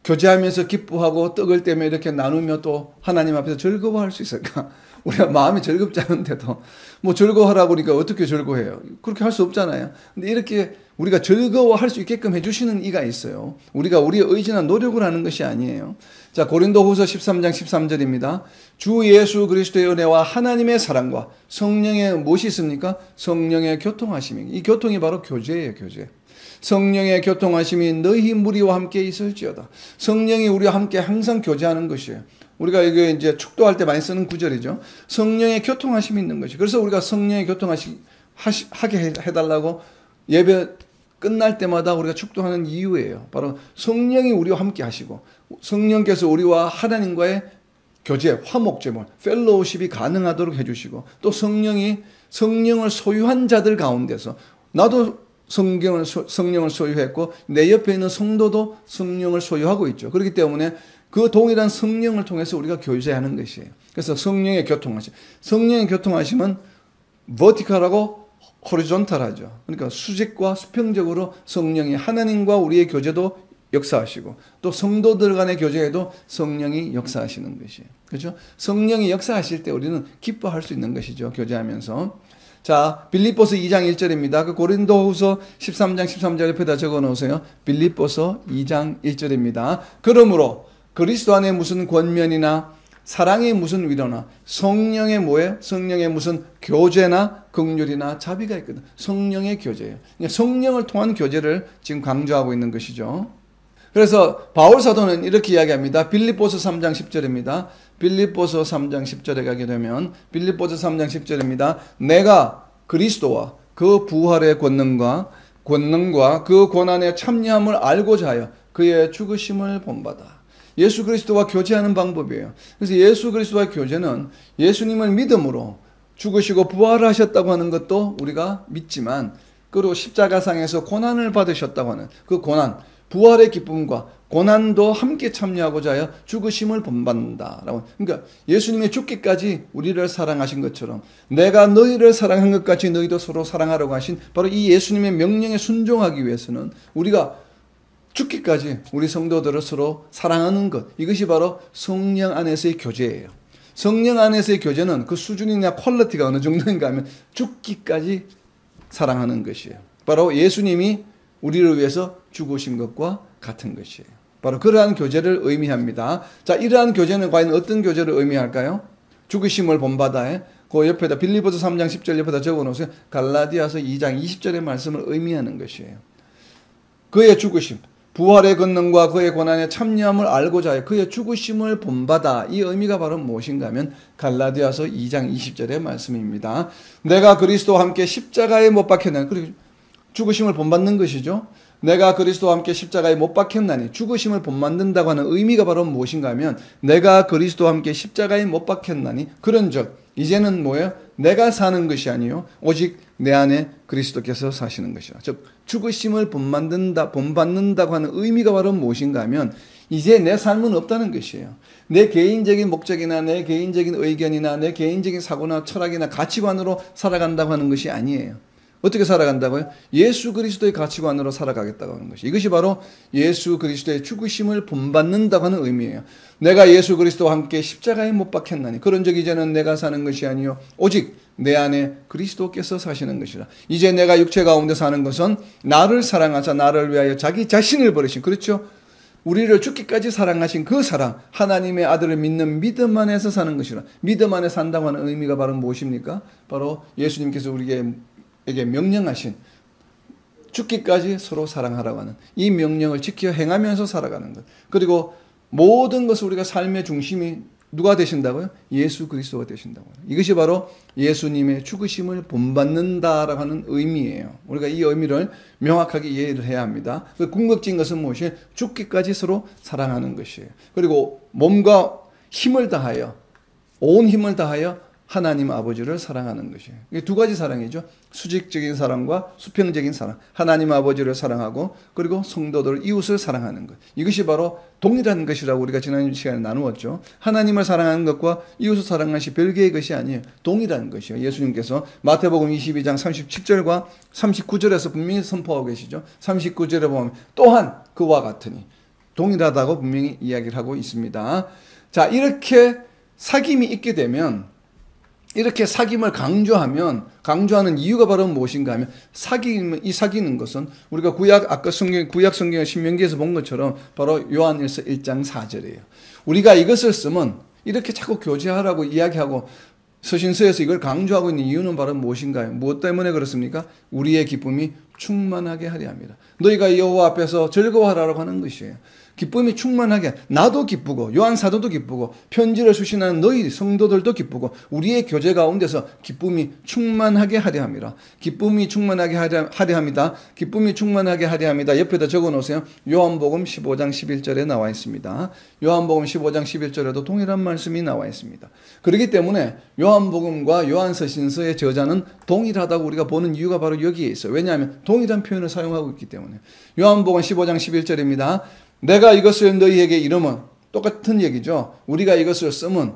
교제하면서 기뻐하고 떡을 떼며 이렇게 나누며 또 하나님 앞에서 즐거워할 수 있을까? 우리가 마음이 즐겁지 않은데도 뭐 즐거워하라고 그러니까 어떻게 즐거워해요? 그렇게 할 수 없잖아요. 근데 이렇게 우리가 즐거워할 수 있게끔 해주시는 이가 있어요. 우리가 우리의 의지나 노력을 하는 것이 아니에요. 자, 고린도후서 13장 13절입니다. 주 예수 그리스도의 은혜와 하나님의 사랑과 성령의 무엇이 있습니까? 성령의 교통하심이. 이 교통이 바로 교제예요, 교제. 성령의 교통하심이 너희 무리와 함께 있을지어다. 성령이 우리와 함께 항상 교제하는 것이에요. 우리가 이게 이제 축도할 때 많이 쓰는 구절이죠. 성령의 교통하심이 있는 것이. 그래서 우리가 성령의 하게 해달라고 예배 끝날 때마다 우리가 축도하는 이유예요. 바로 성령이 우리와 함께 하시고 성령께서 우리와 하나님과의 교제, 화목제물, 펠로우십이 가능하도록 해주시고 또 성령을 소유한 자들 가운데서 나도 성령을 소유했고 내 옆에 있는 성도도 성령을 소유하고 있죠. 그렇기 때문에 그 동일한 성령을 통해서 우리가 교제하는 것이에요. 그래서 성령의 교통하심. 성령의 교통하심은 버티컬하고 호리존탈하죠. 그러니까 수직과 수평적으로 성령이 하나님과 우리의 교제도 역사하시고 또 성도들 간의 교제에도 성령이 역사하시는 것이에요. 그렇죠? 성령이 역사하실 때 우리는 기뻐할 수 있는 것이죠. 교제하면서. 자, 빌립보서 2장 1절입니다. 그 고린도후서 13장 13절 옆에다 적어 놓으세요. 빌립보서 2장 1절입니다. 그러므로 그리스도 안에 무슨 권면이나 사랑의 무슨 위로나 성령의 뭐예요? 성령의 무슨 교제나 긍휼이나 자비가 있거든. 성령의 교제예요. 성령을 통한 교제를 지금 강조하고 있는 것이죠. 그래서 바울 사도는 이렇게 이야기합니다. 빌립보서 3장 10절입니다. 빌립보서 3장 10절에 가게 되면 빌립보서 3장 10절입니다. 내가 그리스도와 그 부활의 권능과 그 고난의 참여함을 알고자 하여 그의 죽으심을 본받아. 예수 그리스도와 교제하는 방법이에요. 그래서 예수 그리스도와의 교제는 예수님을 믿음으로 죽으시고 부활하셨다고 하는 것도 우리가 믿지만 그리고 십자가상에서 고난을 받으셨다고 하는 그 고난, 부활의 기쁨과 고난도 함께 참여하고자 하여 죽으심을 본받는다라고. 그러니까 예수님의 죽기까지 우리를 사랑하신 것처럼 내가 너희를 사랑한 것 같이 너희도 서로 사랑하라고 하신 바로 이 예수님의 명령에 순종하기 위해서는 우리가 죽기까지 우리 성도들을 서로 사랑하는 것, 이것이 바로 성령 안에서의 교제예요. 성령 안에서의 교제는 그 수준이나 퀄리티가 어느 정도인가 하면 죽기까지 사랑하는 것이에요. 바로 예수님이 우리를 위해서 죽으신 것과 같은 것이에요. 바로 그러한 교제를 의미합니다. 자, 이러한 교제는 과연 어떤 교제를 의미할까요? 죽으심을 본받아에 그 옆에다 빌립보서 3장 10절 옆에다 적어놓으세요. 갈라디아서 2장 20절의 말씀을 의미하는 것이에요. 그의 죽으심, 부활의 권능과 그의 고난에 참여함을 알고자 하여 그의 죽으심을 본받아. 이 의미가 바로 무엇인가 하면 갈라디아서 2장 20절의 말씀입니다. 내가 그리스도와 함께 십자가에 못 박혔나니, 그리고 죽으심을 본받는 것이죠. 내가 그리스도와 함께 십자가에 못 박혔나니, 죽으심을 본받는다고 하는 의미가 바로 무엇인가 하면 내가 그리스도와 함께 십자가에 못 박혔나니 그런즉 이제는 뭐예요? 내가 사는 것이 아니요 오직 내 안에 그리스도께서 사시는 것이라. 즉 죽으심을 본받는다고 하는 의미가 바로 무엇인가 하면 이제 내 삶은 없다는 것이에요. 내 개인적인 목적이나 내 개인적인 의견이나 내 개인적인 사고나 철학이나 가치관으로 살아간다고 하는 것이 아니에요. 어떻게 살아간다고요? 예수 그리스도의 가치관으로 살아가겠다고 하는 것이. 이것이 바로 예수 그리스도의 죽으심을 본받는다고 하는 의미예요. 내가 예수 그리스도와 함께 십자가에 못 박혔나니 그런즉 이제는 내가 사는 것이 아니요 오직 내 안에 그리스도께서 사시는 것이라. 이제 내가 육체 가운데 사는 것은 나를 사랑하사 나를 위하여 자기 자신을 버리신, 그렇죠? 우리를 죽기까지 사랑하신 그 사랑, 하나님의 아들을 믿는 믿음 안에서 사는 것이라. 믿음 안에 산다고 하는 의미가 바로 무엇입니까? 바로 예수님께서 우리에게 명령하신 죽기까지 서로 사랑하라고 하는 이 명령을 지켜 행하면서 살아가는 것. 그리고 모든 것을 우리가 삶의 중심이 누가 되신다고요? 예수 그리스도가 되신다고요. 이것이 바로 예수님의 죽으심을 본받는다라고 하는 의미예요. 우리가 이 의미를 명확하게 이해를 해야 합니다. 그 궁극적인 것은 무엇이에요? 죽기까지 서로 사랑하는 것이에요. 그리고 몸과 힘을 다하여, 온 힘을 다하여 하나님 아버지를 사랑하는 것이에요. 이게 두 가지 사랑이죠. 수직적인 사랑과 수평적인 사랑. 하나님 아버지를 사랑하고 그리고 성도들, 이웃을 사랑하는 것. 이것이 바로 동일한 것이라고 우리가 지난 시간에 나누었죠. 하나님을 사랑하는 것과 이웃을 사랑하는 것이 별개의 것이 아니에요. 동일한 것이에요. 예수님께서 마태복음 22장 37절과 39절에서 분명히 선포하고 계시죠. 39절에 보면 또한 그와 같으니 동일하다고 분명히 이야기를 하고 있습니다. 자, 이렇게 사귐이 있게 되면 이렇게 사귐을 강조하는 이유가 바로 무엇인가 하면 이 사귀는 것은 우리가 아까 구약 성경 신명기에서 본 것처럼 바로 요한일서 1장 4절이에요. 우리가 이것을 쓰면 이렇게 자꾸 교제하라고 이야기하고 서신서에서 이걸 강조하고 있는 이유는 바로 무엇인가요? 무엇 때문에 그렇습니까? 우리의 기쁨이 충만하게 하려 합니다. 너희가 여호와 앞에서 즐거워하라고 하는 것이에요. 기쁨이 충만하게, 나도 기쁘고 요한 사도도 기쁘고 편지를 수신하는 너희 성도들도 기쁘고 우리의 교제 가운데서 기쁨이 충만하게 하려 합니다. 기쁨이 충만하게 하려 합니다. 기쁨이 충만하게 하려 합니다. 옆에다 적어 놓으세요. 요한복음 15장 11절에 나와 있습니다. 요한복음 15장 11절에도 동일한 말씀이 나와 있습니다. 그렇기 때문에 요한복음과 요한서신서의 저자는 동일하다고 우리가 보는 이유가 바로 여기에 있어요. 왜냐하면 동일한 표현을 사용하고 있기 때문에. 요한복음 15장 11절입니다. 내가 이것을 너희에게 이르면, 똑같은 얘기죠. 우리가 이것을 쓰면,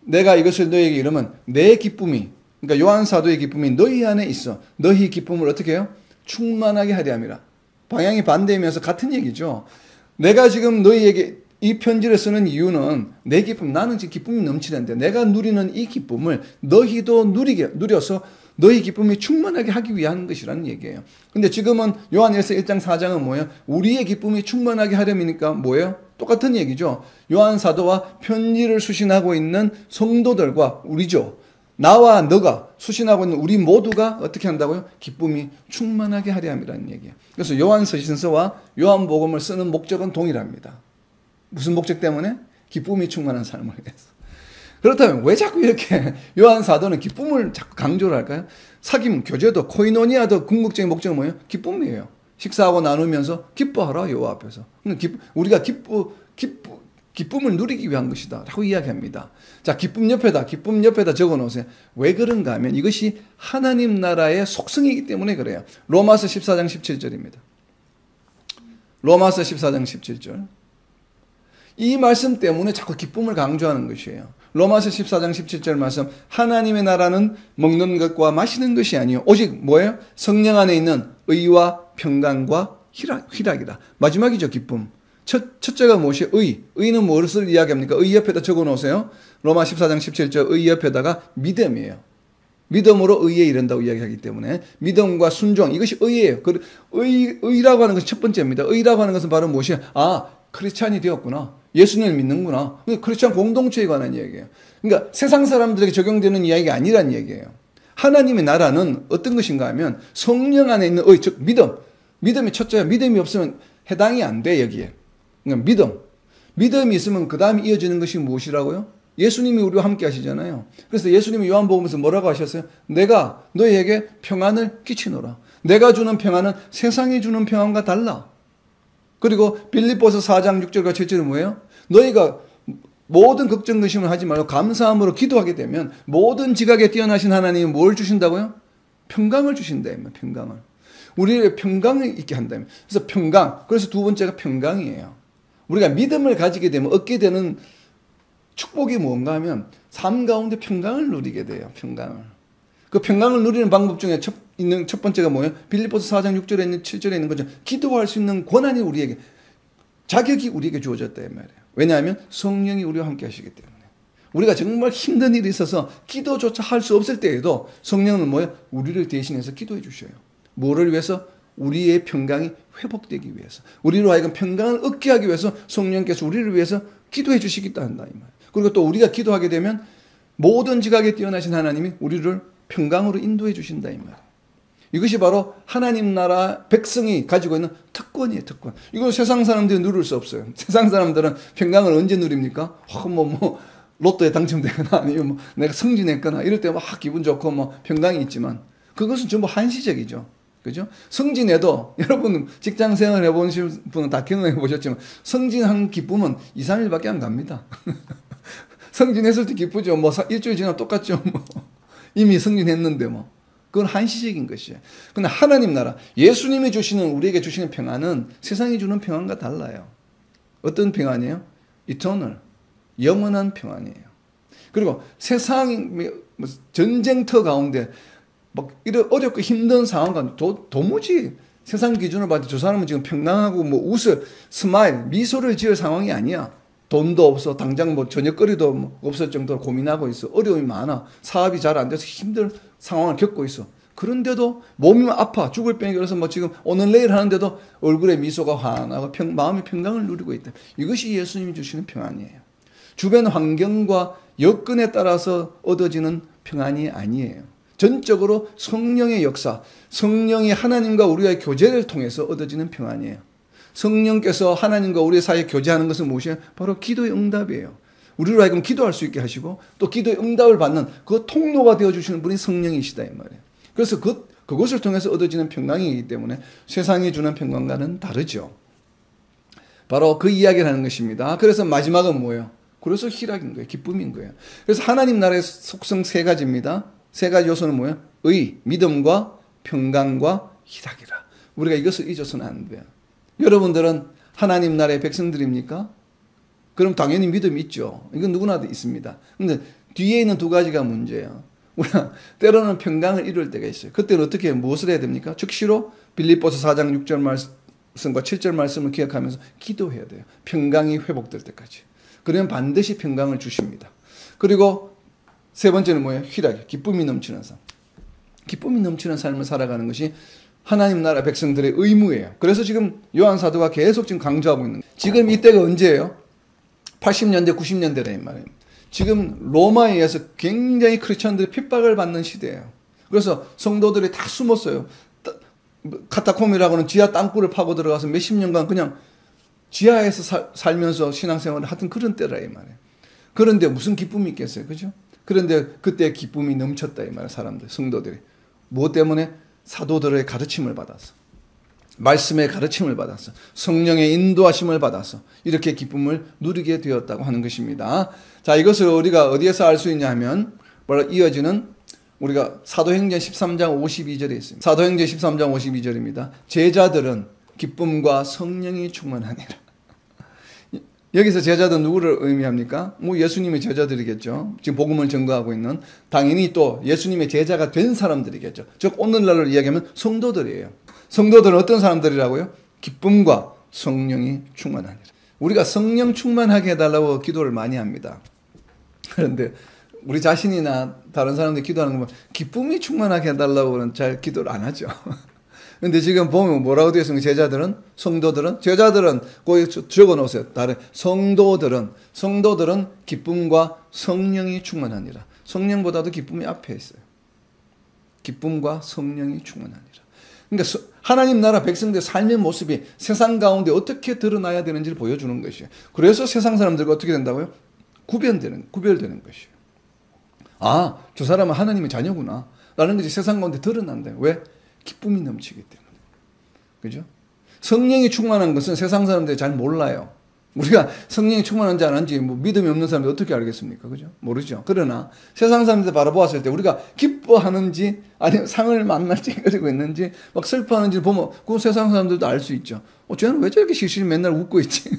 내가 이것을 너희에게 이르면 내 기쁨이, 그러니까 요한 사도의 기쁨이 너희 안에 있어. 너희 기쁨을 어떻게 해요? 충만하게 하려 함이라. 방향이 반대이면서 같은 얘기죠. 내가 지금 너희에게 이 편지를 쓰는 이유는 내 기쁨, 나는 지금 기쁨이 넘치는데 내가 누리는 이 기쁨을 너희도 누려서 너희 기쁨이 충만하게 하기 위한 것이라는 얘기예요. 근데 지금은 요한일서 1장 4장은 뭐예요? 우리의 기쁨이 충만하게 하려니까 뭐예요? 똑같은 얘기죠. 요한 사도와 편지를 수신하고 있는 성도들과 우리죠. 나와 너가 수신하고 있는 우리 모두가 어떻게 한다고요? 기쁨이 충만하게 하려 함이라는 얘기예요. 그래서 요한서신서와 요한복음을 쓰는 목적은 동일합니다. 무슨 목적 때문에? 기쁨이 충만한 삶을 위해서. 그렇다면 왜 자꾸 이렇게 요한 사도는 기쁨을 자꾸 강조를 할까요? 사귐, 교제도, 코이노니아도 궁극적인 목적은 뭐예요? 기쁨이에요. 식사하고 나누면서 기뻐하라, 여호와 앞에서. 우리가 기쁨을 누리기 위한 것이다 라고 이야기합니다. 자, 기쁨 옆에다 적어 놓으세요. 왜 그런가 하면 이것이 하나님 나라의 속성이기 때문에 그래요. 로마서 14장 17절입니다. 로마서 14장 17절. 이 말씀 때문에 자꾸 기쁨을 강조하는 것이에요. 로마서 14장 17절 말씀, 하나님의 나라는 먹는 것과 마시는 것이 아니요 오직 뭐예요? 성령 안에 있는 의와 평강과 희락이다. 마지막이죠, 기쁨. 첫째가 무엇이? 의는 무엇을 이야기합니까? 의 옆에다 적어 놓으세요. 로마 14장 17절 의 옆에다가 믿음이에요. 믿음으로 의에 이른다고 이야기하기 때문에 믿음과 순종, 이것이 의예요. 의라고 하는 것이 첫 번째입니다. 의라고 하는 것은 바로 무엇이에요? 크리스찬이 되었구나. 예수님을 믿는구나. 크리스찬 공동체에 관한 이야기예요. 그러니까 세상 사람들에게 적용되는 이야기가 아니란 얘기예요. 하나님의 나라는 어떤 것인가 하면 성령 안에 있는 즉 믿음. 믿음이 첫째야. 믿음이 없으면 해당이 안 돼, 여기에. 그러니까 믿음이 있으면 그 다음에 이어지는 것이 무엇이라고요? 예수님이 우리와 함께 하시잖아요. 그래서 예수님이 요한복음에서 뭐라고 하셨어요? 내가 너희에게 평안을 끼치노라. 내가 주는 평안은 세상이 주는 평안과 달라. 그리고 빌립보서 4장 6절과 7절은 뭐예요? 너희가 모든 걱정 근심을 하지 말고 감사함으로 기도하게 되면 모든 지각에 뛰어나신 하나님이 뭘 주신다고요? 평강을 주신다. 평강을. 우리의 평강을 있게 한다. 그래서 평강. 그래서 두 번째가 평강이에요. 우리가 믿음을 가지게 되면 얻게 되는 축복이 뭔가 하면 삶 가운데 평강을 누리게 돼요. 평강을. 그 평강을 누리는 방법 중에 첫 번째가 뭐예요? 빌립보서 4장 6절에 있는 7절에 있는 거죠. 기도할 수 있는 권한이 우리에게, 자격이 우리에게 주어졌다 이 말이에요. 왜냐하면 성령이 우리와 함께 하시기 때문에. 우리가 정말 힘든 일이 있어서 기도조차 할 수 없을 때에도 성령은 뭐예요? 우리를 대신해서 기도해 주셔요. 뭐를 위해서? 우리의 평강이 회복되기 위해서. 우리로 하여금 평강을 얻게 하기 위해서 성령께서 우리를 위해서 기도해 주시겠다 한다 이 말이에요. 그리고 또 우리가 기도하게 되면 모든 지각에 뛰어나신 하나님이 우리를 평강으로 인도해 주신다 이 말이에요. 이것이 바로 하나님 나라 백성이 가지고 있는 특권이에요, 특권. 이거 세상 사람들이 누릴 수 없어요. 세상 사람들은 평강을 언제 누립니까? 로또에 당첨되거나 아니면 내가 승진했거나 이럴 때 막 기분 좋고 평강이 있지만 그것은 전부 한시적이죠. 그죠? 승진해도 여러분 직장 생활 해보신 분은 다 경험해 보셨지만 승진한 기쁨은 2, 3일밖에 안 갑니다. 승진했을 때 기쁘죠. 일주일 지나면 똑같죠. 이미 승진했는데 그건 한시적인 것이에요. 그런데 하나님 나라, 예수님이 우리에게 주시는 평안은 세상이 주는 평안과 달라요. 어떤 평안이에요? 이터널, 영원한 평안이에요. 그리고 세상 전쟁터 가운데 이런 어렵고 힘든 상황 가운데 도무지 세상 기준으로 봤을 때 저 사람은 지금 평강하고 스마일, 미소를 지을 상황이 아니야. 돈도 없어. 당장 뭐 저녁거리도 뭐 없을 정도로 고민하고 있어. 어려움이 많아. 사업이 잘 안 돼서 힘든 상황을 겪고 있어. 그런데도 몸이 아파. 죽을 병이 그래서 뭐 지금 오늘 내일 하는데도 얼굴에 미소가 환하고 마음의 평강을 누리고 있다. 이것이 예수님이 주시는 평안이에요. 주변 환경과 여건에 따라서 얻어지는 평안이 아니에요. 전적으로 성령의 역사, 성령이 하나님과 우리와의 교제를 통해서 얻어지는 평안이에요. 성령께서 하나님과 우리의 사이에 교제하는 것은 무엇이에요? 바로 기도의 응답이에요. 우리로 하여금 기도할 수 있게 하시고 또 기도의 응답을 받는 그 통로가 되어주시는 분이 성령이시다 이 말이에요. 그래서 그것을 통해서 얻어지는 평강이기 때문에 세상이 주는 평강과는 다르죠. 바로 그 이야기를 하는 것입니다. 그래서 마지막은 뭐예요? 그래서 희락인 거예요. 기쁨인 거예요. 그래서 하나님 나라의 속성 세 가지입니다. 세 가지 요소는 뭐예요? 의, 믿음과 평강과 희락이라. 우리가 이것을 잊어서는 안 돼요. 여러분들은 하나님 나라의 백성들입니까? 그럼 당연히 믿음이 있죠. 이건 누구나 있습니다. 근데 뒤에 있는 두 가지가 문제예요. 우리가 때로는 평강을 이룰 때가 있어요. 그때는 어떻게 무엇을 해야 됩니까? 즉시로 빌립보서 4장 6절 말씀과 7절 말씀을 기억하면서 기도해야 돼요. 평강이 회복될 때까지. 그러면 반드시 평강을 주십니다. 그리고 세 번째는 뭐예요? 희락, 기쁨이 넘치는 삶. 기쁨이 넘치는 삶을 살아가는 것이 하나님 나라 백성들의 의무예요. 그래서 지금 요한 사도가 계속 지금 강조하고 있는 거예요. 지금 이때가 언제예요? 80년대, 90년대라 이 말이에요. 지금 로마에 의해서 굉장히 크리스천들이 핍박을 받는 시대예요. 그래서 성도들이 다 숨었어요. 카타콤이라고 하는 지하 땅굴을 파고 들어가서 몇십 년간 그냥 지하에서 살면서 신앙생활을 하던 그런 때라 이 말이에요. 그런데 무슨 기쁨이 있겠어요. 그죠? 그런데 그때 기쁨이 넘쳤다 이 말이에요. 사람들, 성도들이. 무엇 때문에? 사도들의 가르침을 받아서, 말씀의 가르침을 받아서, 성령의 인도하심을 받아서 이렇게 기쁨을 누리게 되었다고 하는 것입니다. 자, 이것을 우리가 어디에서 알 수 있냐 하면 바로 이어지는 우리가 사도행전 13장 52절에 있습니다. 사도행전 13장 52절입니다. 제자들은 기쁨과 성령이 충만하니라. 여기서 제자들은 누구를 의미합니까? 뭐 예수님의 제자들이겠죠. 지금 복음을 전거하고 있는, 당연히 또 예수님의 제자가 된 사람들이겠죠. 즉 오늘날로 이야기하면 성도들이에요. 성도들은 어떤 사람들이라고요? 기쁨과 성령이 충만하니라. 우리가 성령 충만하게 해달라고 기도를 많이 합니다. 그런데 우리 자신이나 다른 사람들이 기도하는 거 보면 기쁨이 충만하게 해달라고는 잘 기도를 안 하죠. 근데 지금 보면 뭐라고 되어 있습니까? 제자들은 거기 적어 놓으세요. 다른 성도들은 기쁨과 성령이 충만하니라. 성령보다도 기쁨이 앞에 있어요. 기쁨과 성령이 충만하니라. 그러니까 하나님 나라 백성들의 삶의 모습이 세상 가운데 어떻게 드러나야 되는지를 보여주는 것이에요. 그래서 세상 사람들과 어떻게 된다고요? 구별되는 것이에요. 아, 저 사람은 하나님의 자녀구나 라는 것이 세상 가운데 드러난다. 왜? 기쁨이 넘치기 때문에. 그죠? 성령이 충만한 것은 세상 사람들이 잘 몰라요. 우리가 성령이 충만한지 안 한지 뭐 믿음이 없는 사람들 어떻게 알겠습니까? 그죠? 모르죠. 그러나 세상 사람들 바라보았을 때 우리가 기뻐하는지 아니면 상을 만날지 그러고 있는지 막 슬퍼하는지 보면 그 세상 사람들도 알 수 있죠. 쟤는 왜 저렇게 실실히 맨날 웃고 있지?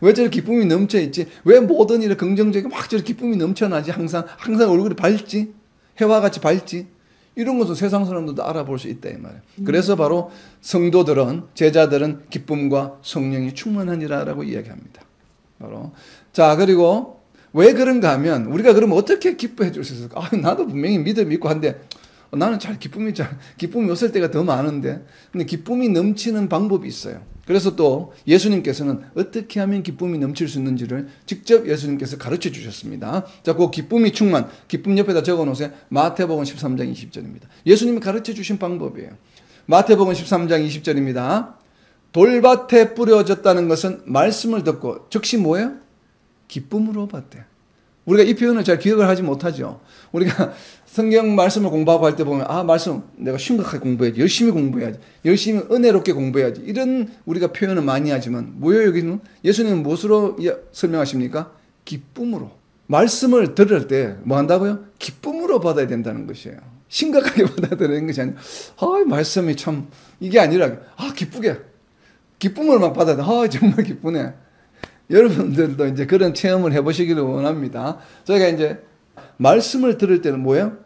왜 저렇게 기쁨이 넘쳐 있지? 왜 모든 일에 긍정적이고 막 저렇게 기쁨이 넘쳐나지? 항상 얼굴이 밝지? 해와 같이 밝지? 이런 것은 세상 사람들도 알아볼 수 있다 이 말이에요. 그래서 바로 성도들은, 제자들은 기쁨과 성령이 충만하니라라고 이야기합니다. 바로 자, 그리고 왜 그런가 하면 우리가 그러면 어떻게 기뻐해 줄 수 있을까? 아, 나도 분명히 믿음이 있고 한데 나는 기쁨이 없을 때가 더 많은데. 근데 기쁨이 넘치는 방법이 있어요. 그래서 또 예수님께서는 어떻게 하면 기쁨이 넘칠 수 있는지를 직접 예수님께서 가르쳐 주셨습니다. 자, 그 기쁨이 충만, 기쁨 옆에다 적어 놓으세요. 마태복음 13장 20절입니다. 예수님이 가르쳐 주신 방법이에요. 마태복음 13장 20절입니다. 돌밭에 뿌려졌다는 것은 말씀을 듣고, 즉시 뭐예요? 기쁨으로 받대. 우리가 이 표현을 잘 기억을 하지 못하죠. 우리가 성경 말씀을 공부하고 할 때 보면 말씀 내가 심각하게 공부해야지, 열심히 공부해야지, 열심히 은혜롭게 공부해야지, 이런 우리가 표현을 많이 하지만 뭐예요? 여기는 예수님은 무엇으로 설명하십니까? 기쁨으로. 말씀을 들을 때 뭐 한다고요? 기쁨으로 받아야 된다는 것이에요. 심각하게 받아들이는 것이 아니라 말씀이 참 이게 아니라 기쁘게 기쁨을 막 받아야 돼. 정말 기쁘네. 여러분들도 이제 그런 체험을 해보시기를 원합니다. 저희가 이제 말씀을 들을 때는 뭐예요?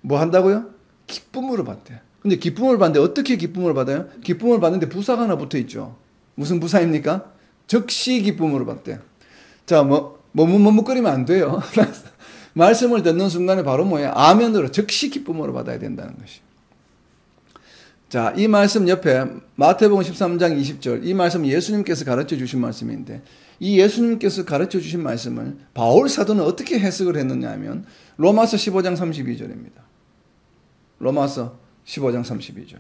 뭐 한다고요? 기쁨으로 받대요. 근데 기쁨을 받는데 어떻게 기쁨을 받아요? 기쁨을 받는데 부사가 하나 붙어 있죠. 무슨 부사입니까? 즉시 기쁨으로 받대요. 자, 머뭇머뭇거리면 안 돼요. 말씀을 듣는 순간에 바로 뭐예요? 아멘으로 즉시 기쁨으로 받아야 된다는 것이. 자, 이 말씀 옆에 마태복음 13장 20절, 이 말씀 예수님께서 가르쳐 주신 말씀인데, 이 예수님께서 가르쳐 주신 말씀을 바울 사도는 어떻게 해석을 했느냐 하면 로마서 15장 32절입니다. 로마서 15장 32절.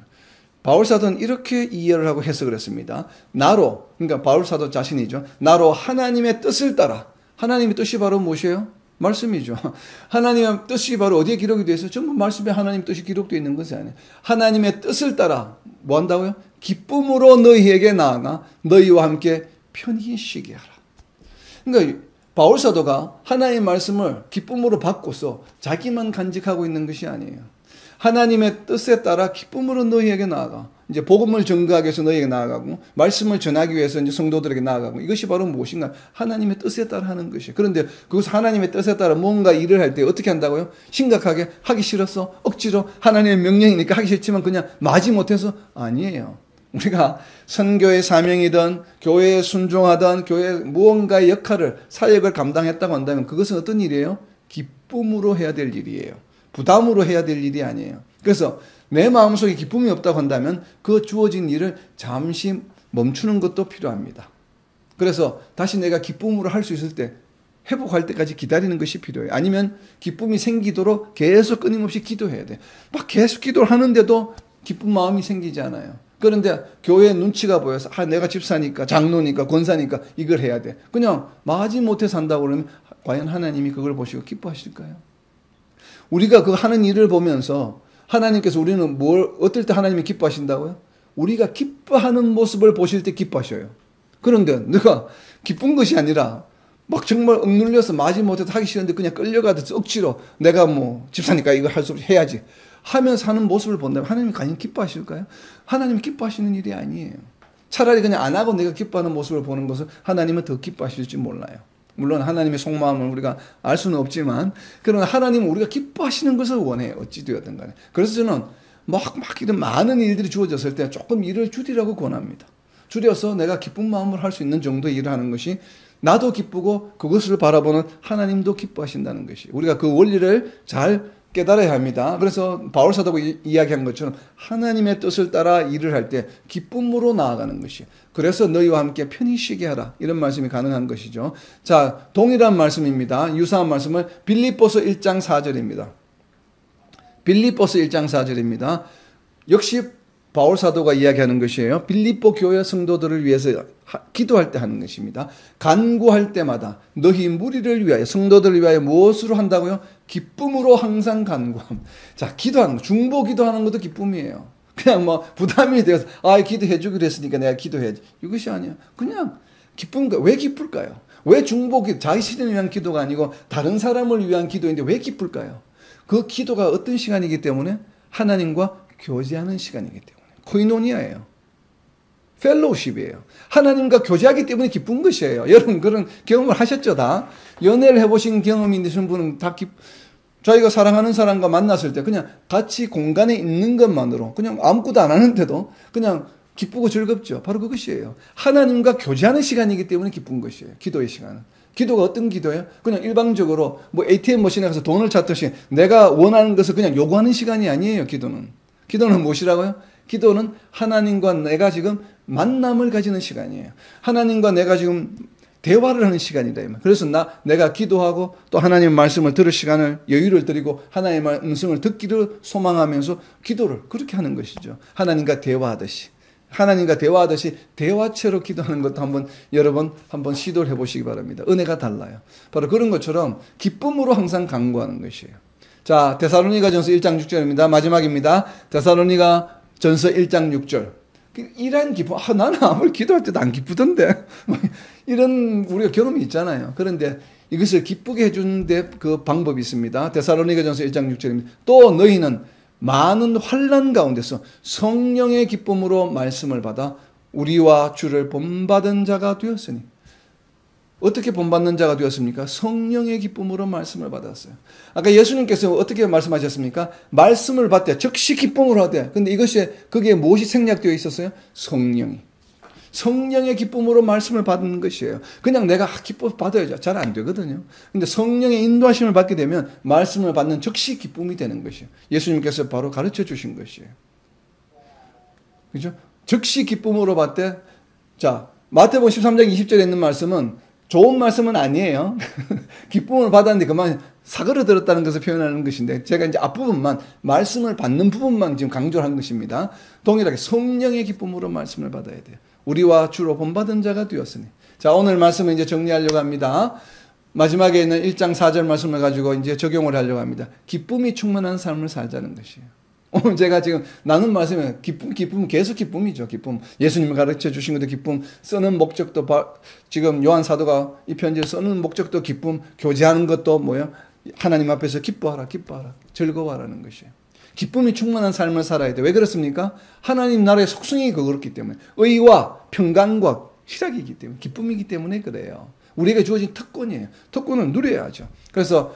바울 사도는 이렇게 이해를 하고 해석을 했습니다. 나로, 그러니까 바울 사도 자신이죠. 나로 하나님의 뜻을 따라. 하나님의 뜻이 바로 무엇이에요? 말씀이죠. 하나님의 뜻이 바로 어디에 기록이 되어 있어요? 전부 말씀에 하나님 뜻이 기록되어 있는 것이 아니에요. 하나님의 뜻을 따라 뭐 한다고요? 기쁨으로 너희에게 나아가 너희와 함께 편히 쉬게 하라. 그러니까 바울 사도가 하나님의 말씀을 기쁨으로 받고서 자기만 간직하고 있는 것이 아니에요. 하나님의 뜻에 따라 기쁨으로 너희에게 나아가. 이제 복음을 전가하기 위해서 너희에게 나아가고 말씀을 전하기 위해서 이제 성도들에게 나아가고 이것이 바로 무엇인가? 하나님의 뜻에 따라 하는 것이에요. 그런데 그것을 하나님의 뜻에 따라 뭔가 일을 할 때 어떻게 한다고요? 심각하게 하기 싫어서 억지로 하나님의 명령이니까 하기 싫지만 그냥 마지못해서 아니에요. 우리가 선교의 사명이든 교회에 순종하든 교회 무언가의 역할을 사역을 감당했다고 한다면 그것은 어떤 일이에요? 기쁨으로 해야 될 일이에요. 부담으로 해야 될 일이 아니에요. 그래서 내 마음속에 기쁨이 없다고 한다면 그 주어진 일을 잠시 멈추는 것도 필요합니다. 그래서 다시 내가 기쁨으로 할 수 있을 때 회복할 때까지 기다리는 것이 필요해요. 아니면 기쁨이 생기도록 계속 끊임없이 기도해야 돼요. 막 계속 기도를 하는데도 기쁜 마음이 생기지 않아요. 그런데 교회의 눈치가 보여서 내가 집사니까 장로니까 권사니까 이걸 해야 돼. 그냥 마지못해 산다고 그러면 과연 하나님이 그걸 보시고 기뻐하실까요? 우리가 그 하는 일을 보면서 하나님께서 우리는 어떨 때 하나님이 기뻐하신다고요? 우리가 기뻐하는 모습을 보실 때 기뻐하셔요. 그런데 내가 기쁜 것이 아니라 막 정말 억눌려서 마지못해서 하기 싫은데 그냥 끌려가듯이 억지로 내가 뭐 집사니까 이거 할 수 없이 해야지 하면서 하는 모습을 본다면 하나님이 과연 기뻐하실까요? 하나님이 기뻐하시는 일이 아니에요. 차라리 그냥 안 하고 내가 기뻐하는 모습을 보는 것을 하나님은 더 기뻐하실지 몰라요. 물론 하나님의 속마음을 우리가 알 수는 없지만 그러나 하나님은 우리가 기뻐하시는 것을 원해요. 어찌 되었든 간에. 그래서 저는 막 이런 많은 일들이 주어졌을 때 조금 일을 줄이라고 권합니다. 줄여서 내가 기쁜 마음으로 할 수 있는 정도의 일을 하는 것이 나도 기쁘고 그것을 바라보는 하나님도 기뻐하신다는 것이 우리가 그 원리를 잘 깨달아야 합니다. 그래서 바울 사도가 이야기한 것처럼 하나님의 뜻을 따라 일을 할 때 기쁨으로 나아가는 것이에요. 그래서 너희와 함께 편히 쉬게 하라. 이런 말씀이 가능한 것이죠. 자, 동일한 말씀입니다. 유사한 말씀을 빌립보서 1장 4절입니다. 빌립보서 1장 4절입니다. 역시 바울 사도가 이야기하는 것이에요. 빌립보 교회 성도들을 위해서 기도할 때 하는 것입니다. 간구할 때마다 너희 무리를 위하여 성도들을 위하여 무엇으로 한다고요? 기쁨으로 항상 간구함. 자, 기도하는 거, 중보 기도하는 것도 기쁨이에요. 그냥 뭐 부담이 되어서 기도해 주기로 했으니까 내가 기도해야지. 이것이 아니야. 그냥 기쁨. 왜 기쁠까요? 왜 중보 기도, 자신을 위한 기도가 아니고 다른 사람을 위한 기도인데 왜 기쁠까요? 그 기도가 어떤 시간이기 때문에 하나님과 교제하는 시간이기 때문에. 코이노니아예요. 펠로우십이에요. 하나님과 교제하기 때문에 기쁜 것이에요. 여러분 그런 경험을 하셨죠 다? 연애를 해보신 경험이 있으신 분은 다 자기가 사랑하는 사람과 만났을 때 그냥 같이 공간에 있는 것만으로 그냥 아무것도 안 하는데도 그냥 기쁘고 즐겁죠. 바로 그것이에요. 하나님과 교제하는 시간이기 때문에 기쁜 것이에요. 기도의 시간은. 기도가 어떤 기도예요? 그냥 일방적으로 뭐 ATM 머신에 가서 돈을 찾듯이 내가 원하는 것을 그냥 요구하는 시간이 아니에요. 기도는. 기도는 무엇이라고요? 기도는 하나님과 내가 지금 만남을 가지는 시간이에요. 하나님과 내가 지금 대화를 하는 시간이다. 그래서 내가 기도하고 또 하나님의 말씀을 들을 시간을 여유를 드리고 하나님의 음성을 듣기를 소망하면서 기도를 그렇게 하는 것이죠. 하나님과 대화하듯이. 하나님과 대화하듯이 대화체로 기도하는 것도 여러분 한번 시도를 해보시기 바랍니다. 은혜가 달라요. 바로 그런 것처럼 기쁨으로 항상 간구하는 것이에요. 자, 데살로니가전서 1장 6절입니다. 마지막입니다. 데살로니가전서 1장 6절. 이런 기쁨, 나는 아무리 기도할 때도 안 기쁘던데. 이런 우리가 경험이 있잖아요. 그런데 이것을 기쁘게 해주는 데 그 방법이 있습니다. 데살로니가전서 1장 6절입니다. 또 너희는 많은 환난 가운데서 성령의 기쁨으로 말씀을 받아 우리와 주를 본받은 자가 되었으니. 어떻게 본받는 자가 되었습니까? 성령의 기쁨으로 말씀을 받았어요. 아까 예수님께서 어떻게 말씀하셨습니까? 말씀을 받되 즉시 기쁨으로 하되. 근데 그게 무엇이 생략되어 있었어요? 성령이. 성령의 기쁨으로 말씀을 받는 것이에요. 그냥 내가 기뻐 받아야죠. 잘 안 되거든요. 근데 성령의 인도하심을 받게 되면 말씀을 받는 즉시 기쁨이 되는 것이에요. 예수님께서 바로 가르쳐 주신 것이에요. 그죠? 즉시 기쁨으로 받되, 자, 마태복음 13장 20절에 있는 말씀은 좋은 말씀은 아니에요. 기쁨을 받았는데 그만 사그러들었다는 것을 표현하는 것인데, 제가 이제 앞부분만, 말씀을 받는 부분만 지금 강조를 한 것입니다. 동일하게 성령의 기쁨으로 말씀을 받아야 돼요. 우리와 주로 본받은 자가 되었으니. 자, 오늘 말씀을 이제 정리하려고 합니다. 마지막에 있는 1장 4절 말씀을 가지고 이제 적용을 하려고 합니다. 기쁨이 충만한 삶을 살자는 것이에요. 오늘 제가 지금 나눈 말씀은 기쁨, 계속 기쁨이죠. 기쁨. 예수님이 가르쳐 주신 것도 기쁨, 쓰는 목적도, 지금 요한 사도가 이 편지를 쓰는 목적도 기쁨, 교제하는 것도 뭐예요? 하나님 앞에서 기뻐하라, 즐거워하라는 것이에요. 기쁨이 충만한 삶을 살아야 돼. 왜 그렇습니까? 하나님 나라의 속성이 그렇기 때문에. 의와 평강과 희락이기 때문에, 기쁨이기 때문에 그래요. 우리에게 주어진 특권이에요. 특권을 누려야죠. 그래서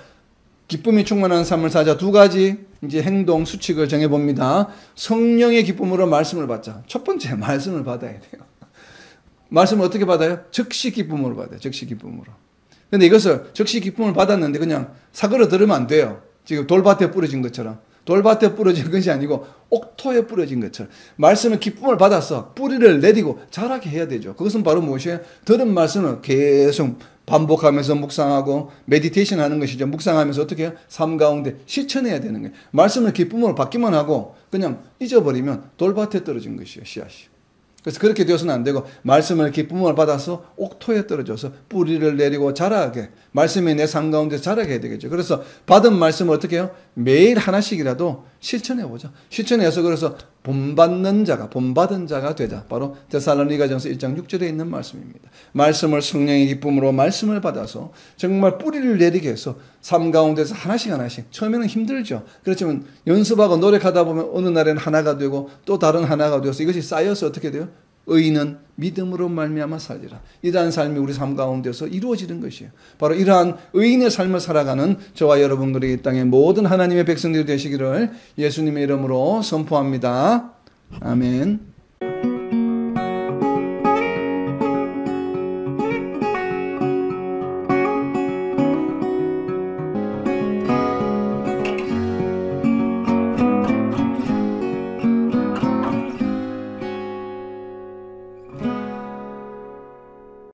기쁨이 충만한 삶을 살자. 두 가지 이제 행동 수칙을 정해봅니다. 성령의 기쁨으로 말씀을 받자. 첫 번째, 말씀을 받아야 돼요. 말씀을 어떻게 받아요? 즉시 기쁨으로 받아요. 즉시 기쁨으로. 근데 이것을 즉시 기쁨을 받았는데 그냥 사그러 들으면 안 돼요. 지금 돌밭에 뿌려진 것처럼. 돌밭에 뿌려진 것이 아니고 옥토에 뿌려진 것처럼. 말씀의 기쁨을 받아서 뿌리를 내리고 자라게 해야 되죠. 그것은 바로 무엇이에요? 들은 말씀을 계속 반복하면서 묵상하고 메디테이션 하는 것이죠. 묵상하면서 어떻게 해요? 삶 가운데 실천해야 되는 거예요. 말씀을 기쁨으로 받기만 하고 그냥 잊어버리면 돌밭에 떨어진 것이에요. 씨앗이. 그래서 그렇게 되어서는 안 되고 말씀을 기쁨을 받아서 옥토에 떨어져서 뿌리를 내리고 자라게, 말씀이 내 삶 가운데 자라게 해야 되겠죠. 그래서 받은 말씀을 어떻게 해요? 매일 하나씩이라도 실천해보자. 실천해서 그래서 본받는 자가, 본받은 자가 되자. 바로 데살로니가전서 1장 6절에 있는 말씀입니다. 말씀을 성령의 기쁨으로 말씀을 받아서 정말 뿌리를 내리게 해서 삶 가운데서 하나씩 처음에는 힘들죠. 그렇지만 연습하고 노력하다 보면 어느 날에는 하나가 되고 또 다른 하나가 되어서 이것이 쌓여서 어떻게 돼요? 의인은 믿음으로 말미암아 살리라. 이러한 삶이 우리 삶 가운데서 이루어지는 것이에요. 바로 이러한 의인의 삶을 살아가는 저와 여러분들이 이 땅의 모든 하나님의 백성들이 되시기를 예수님의 이름으로 선포합니다. 아멘.